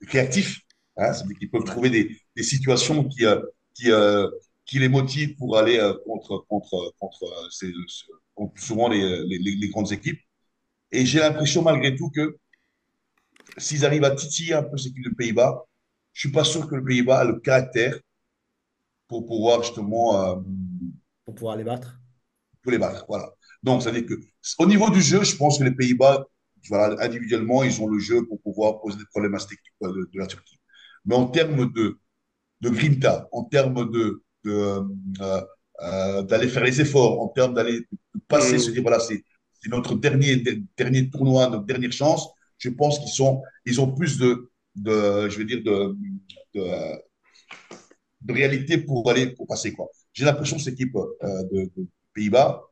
créatif. Hein, c'est-à-dire qu'ils peuvent Ouais. trouver des situations qui, euh, qui les motivent pour aller contre souvent les grandes équipes. Et j'ai l'impression malgré tout que s'ils arrivent à titiller un peu cette équipe de Pays-Bas, je suis pas sûr que le Pays-Bas a le caractère pour pouvoir justement Pour pouvoir les battre. pour les battre. Voilà. Donc, ça veut dire que au niveau du jeu, je pense que les Pays-Bas, voilà, individuellement, ils ont le jeu pour pouvoir poser des problèmes à cette équipe de la Turquie. Mais en termes de grinta, en termes d'aller faire les efforts, en termes d'aller de passer, se dire Mm. voilà, c'est notre dernier tournoi, notre dernière chance. Je pense ils ont plus je veux dire, de, de réalité pour passer, quoi. J'ai l'impression que cette équipe de Pays-Bas,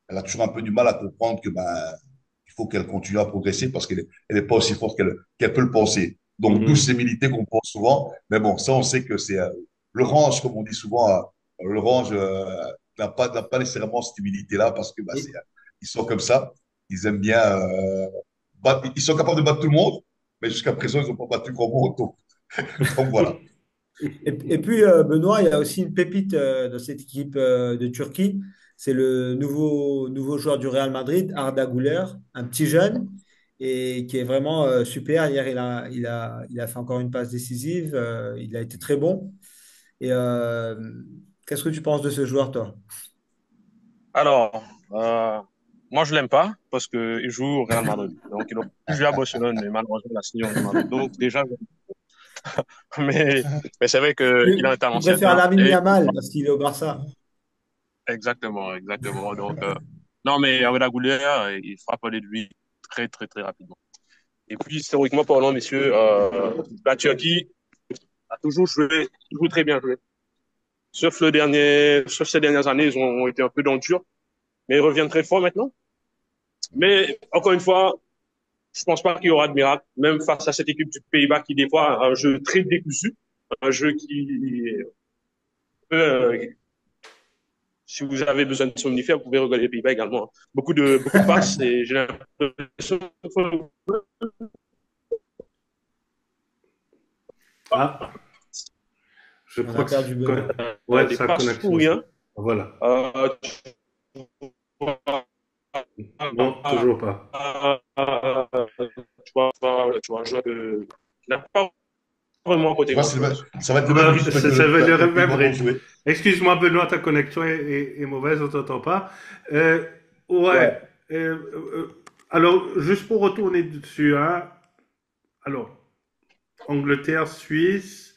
elle a toujours un peu du mal à comprendre que, il faut qu'elle continue à progresser parce qu'elle est pas aussi forte qu'elle peut le penser. Donc, d'où Mhm. ces milité qu'on pense souvent. Mais bon, ça, on sait que c'est l'orange, comme on dit souvent, l'orange n'a pas nécessairement cette humilité-là parce que Et, ils sont comme ça. Ils aiment bien ils sont capables de battre tout le monde, mais jusqu'à présent, ils n'ont pas battu grand monde. Donc voilà. et puis, Benoît, il y a aussi une pépite dans cette équipe de Turquie. C'est le nouveau joueur du Real Madrid, Arda Güler, un petit jeune, et qui est vraiment super. Hier, il a fait encore une passe décisive. Il a été très bon. Et qu'est-ce que tu penses de ce joueur, toi? Alors, euh, moi, je l'aime pas parce qu'il joue au Real Madrid. Donc, il aurait pu jouer à Barcelone, mais malheureusement, il a signé au Real Madrid. Donc, déjà, mais, mais c'est vrai qu'il a un Tu talent préfères certain. Lamine Et Yamal parce qu'il est au Barça. exactement, exactement. Donc, non, mais Arda Güler, il fera parler de lui très, très, très rapidement. Et puis, historiquement parlant, messieurs, la Turquie a toujours très bien joué. Sauf ces dernières années, ils ont été un peu dans le dur, mais ils reviennent très fort maintenant. Mais encore une fois, je pense pas qu'il y aura de miracle, même face à cette équipe du Pays-Bas qui des fois a un jeu très décousu, un jeu qui si vous avez besoin de somnifères, vous pouvez regarder les Pays-Bas également. Beaucoup de passes et j'ai l'impression Ah, je On crois a que perdu Benoît. ouais, des sa passes pour connexion. rien. Voilà. Euh, Non, toujours pas. tu vois un joueur qui n'a pas vraiment Tu apporté vois, grand-chose. ça va être le même rythme Ça veut que dire le même Pays-Bas vont rythme. jouer. Excuse-moi, Benoît, ta connexion est mauvaise, on t'entend pas. Euh, ouais. Ouais. Alors, juste pour retourner dessus, hein. Alors, Angleterre, Suisse.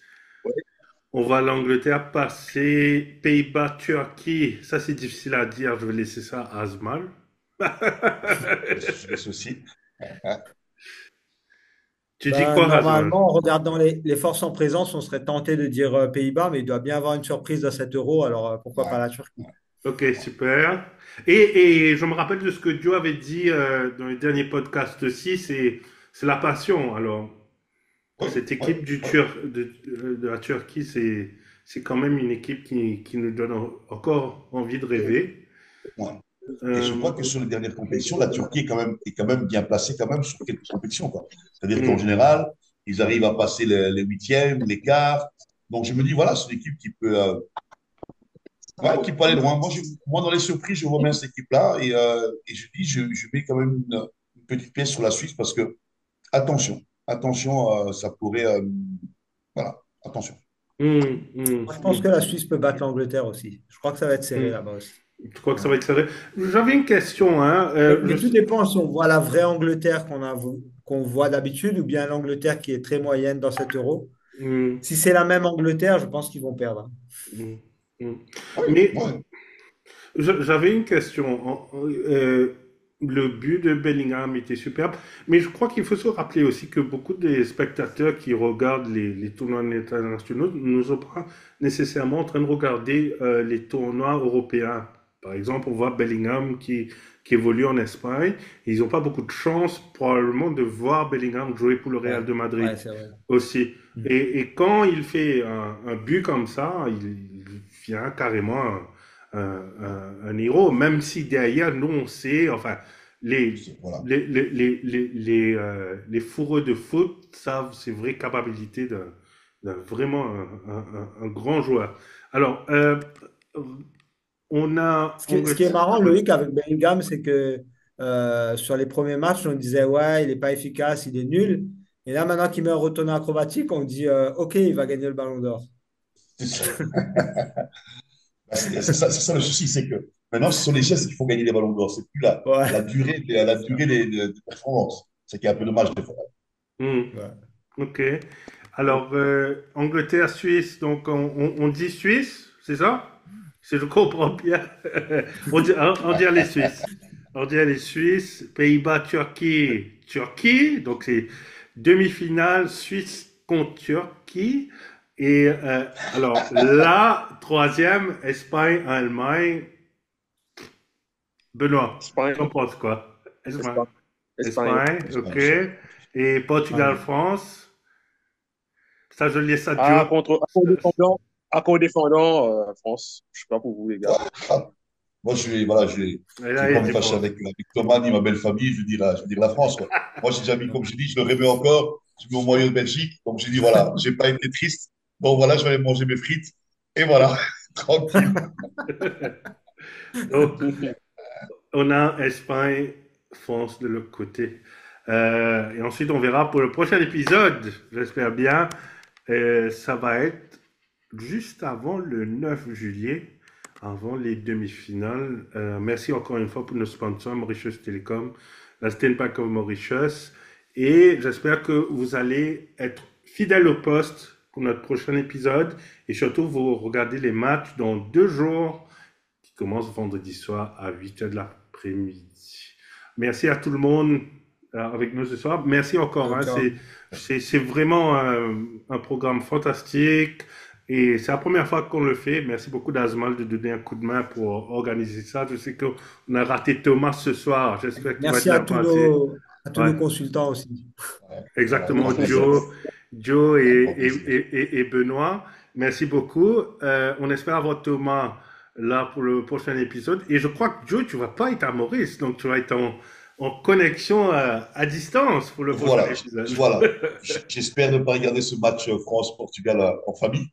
On va à l'Angleterre passer Pays-Bas, Turquie. Ça, c'est difficile à dire. Je vais laisser ça à Azmal. Je laisse aussi. Hein. Tu dis Ben, quoi, Azmal? normalement, en regardant les forces en présence, on serait tenté de dire Pays-Bas, mais il doit bien avoir une surprise dans cet euro, alors pourquoi pas Ouais. la Turquie? Ok, super. Et je me rappelle de ce que Joe avait dit dans le dernier podcast aussi, c'est la passion. Alors, Oui, cette oui, équipe oui. de la Turquie, c'est quand même une équipe qui nous donne encore envie de rêver. Ouais. Et je Euh, crois que sur les dernières compétitions, la Turquie est quand même bien placée quand même sur quelques compétitions, quoi. C'est-à-dire qu'en hmm. général, ils arrivent à passer les huitièmes, les quarts. Donc je me dis, voilà, c'est une équipe qui peut aller loin. Moi, dans les surprises, je vois bien cette équipe-là et je dis, je mets quand même une petite pièce sur la Suisse parce que, attention, attention, ça pourrait, voilà, attention. Moi, je pense que la Suisse peut battre l'Angleterre aussi. Je crois que ça va être serré hum. là-bas aussi. Je crois que Ouais. ça va être serré. J'avais une question, hein. Mais tout dépend si on voit la vraie Angleterre qu'on voit d'habitude ou bien l'Angleterre qui est très moyenne dans cet euro. Hum, Si c'est la même Angleterre, je pense qu'ils vont perdre. hum, hum. Oui, Mais ouais. j'avais une question. Le but de Bellingham était superbe, mais je crois qu'il faut se rappeler aussi que beaucoup des spectateurs qui regardent les tournois internationaux ne sont pas nécessairement en train de regarder les tournois européens. Par exemple, on voit Bellingham qui évolue en Espagne. Ils n'ont pas beaucoup de chance probablement de voir Bellingham jouer pour le Ouais, Real de Madrid ouais, c'est vrai. aussi. Mm. Et quand il fait un but comme ça, il vient carrément un héros, même si derrière, nous, on sait, enfin, les, Voilà. les fourreurs de foot savent ses vraies capacités d'un vraiment un grand joueur. Alors, on a Ce qui est Angleterre. marrant, Loïc, avec Bellingham, c'est que sur les premiers matchs, on disait, ouais, il n'est pas efficace, il est nul. Et là, maintenant qu'il met un retourné acrobatique, on dit, OK, il va gagner le ballon d'or. C'est ça. C'est ça le souci, c'est que maintenant, ce sont les gestes qui font gagner les ballons d'or. C'est plus la Ouais. durée, la durée des performances. C'est qui est un peu dommage des fois. Hmm, Ouais. ok. Alors, Angleterre, Suisse, donc on dit Suisse, c'est ça? Si je comprends bien. On dit les Suisses. On dit les Suisses, Pays-Bas, Turquie, Turquie. Donc c'est demi-finale Suisse contre Turquie. Et alors la troisième, Espagne, Allemagne. Benoît, Espagne, t'en penses quoi? Espagne. Espagne, Espagne. Espagne, J'espère ok. aussi. Et Portugal, Ouais. France. Ça, je laisse à Ah, Joe. à défendant, France. Je sais pas pour vous, les gars. Ouais, ah, moi, voilà, Et je là, vais pas il me dit fâcher France. avec Thomas ni ma belle famille. Je vais dire la France, quoi. Moi, j'ai déjà mis, comme je dis, je le rêvais encore. Je mets au maillot de Belgique. Donc, j'ai dit, voilà, j'ai pas été triste. Donc, voilà, je vais aller manger mes frites. Et voilà, tranquille. Donc, on a Espagne, France de l'autre côté. Et ensuite, on verra pour le prochain épisode, j'espère bien. Ça va être juste avant le 9 juillet, avant les demi-finales. Merci encore une fois pour nos sponsors, Mauritius Telecom, la Steenpack of Mauritius. Et j'espère que vous allez être fidèles au poste pour notre prochain épisode. Et surtout, vous regardez les matchs dans 2 jours qui commencent vendredi soir à 8 h de l'après-midi. Merci à tout le monde avec nous ce soir. Merci encore. Ciao, Hein, ciao. c'est vraiment un programme fantastique et c'est la première fois qu'on le fait. Merci beaucoup d'Azmal de donner un coup de main pour organiser ça. Je sais qu'on a raté Thomas ce soir. J'espère qu'il va être Merci bien passé. à tous Ouais, nos consultants aussi. Ouais, voilà, exactement. grand plaisir. Joe Un grand plaisir. et Benoît. Merci beaucoup. On espère avoir Thomas là pour le prochain épisode. Et je crois que Joe, tu vas pas être à Maurice, donc tu vas être en connexion à distance pour le prochain Voilà, épisode. voilà. J'espère ne pas regarder ce match France-Portugal en famille.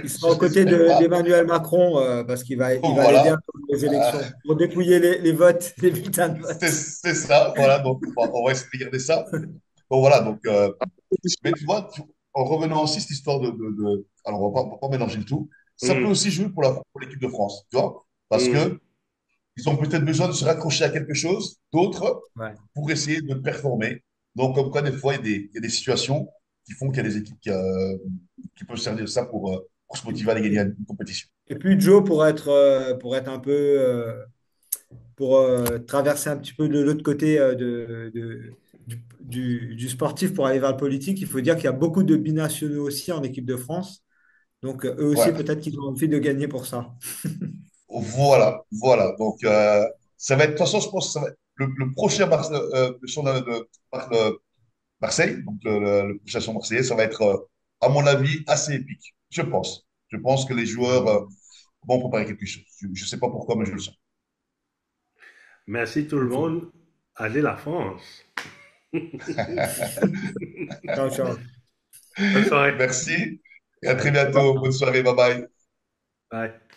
Il sera aux côtés J'espère pas. d'Emmanuel Macron parce il va l'aider un Voilà. peu pour les élections, pour dépouiller les votes, les bulletins de vote. C'est ça. Voilà. Donc, on va essayer de regarder ça. Donc, voilà. Donc, mais tu vois, en revenant aussi à cette histoire alors, on va pas mélanger le tout. Ça peut Hum, aussi jouer pour l'équipe de France. Tu vois? Parce hum. que ils ont peut-être besoin de se raccrocher à quelque chose d'autre Ouais. pour essayer de performer. Donc, comme quoi, des fois, il y a des situations qui font qu'il y a des équipes qui peuvent servir de ça pour se motiver à aller gagner une compétition. Et puis Joe, pour être un peu, pour traverser un petit peu de l'autre côté du sportif pour aller vers le politique, il faut dire qu'il y a beaucoup de binationaux aussi en équipe de France. Donc eux aussi, Ouais, peut-être qu'ils ont envie de gagner pour ça. voilà, voilà. Donc, ça va être, de toute façon, je pense que ça va être le prochain Marseille, donc le prochain son Marseillais, ça va être, à mon avis, assez épique. Je pense. Je pense que les joueurs vont préparer quelque chose. Je ne sais pas pourquoi, mais je le sens. Merci tout le Ok. monde. Allez la France. Ciao, ciao. Bonne soirée. Merci et à très Allez, bientôt. Bonne soirée. Bye bye. bye.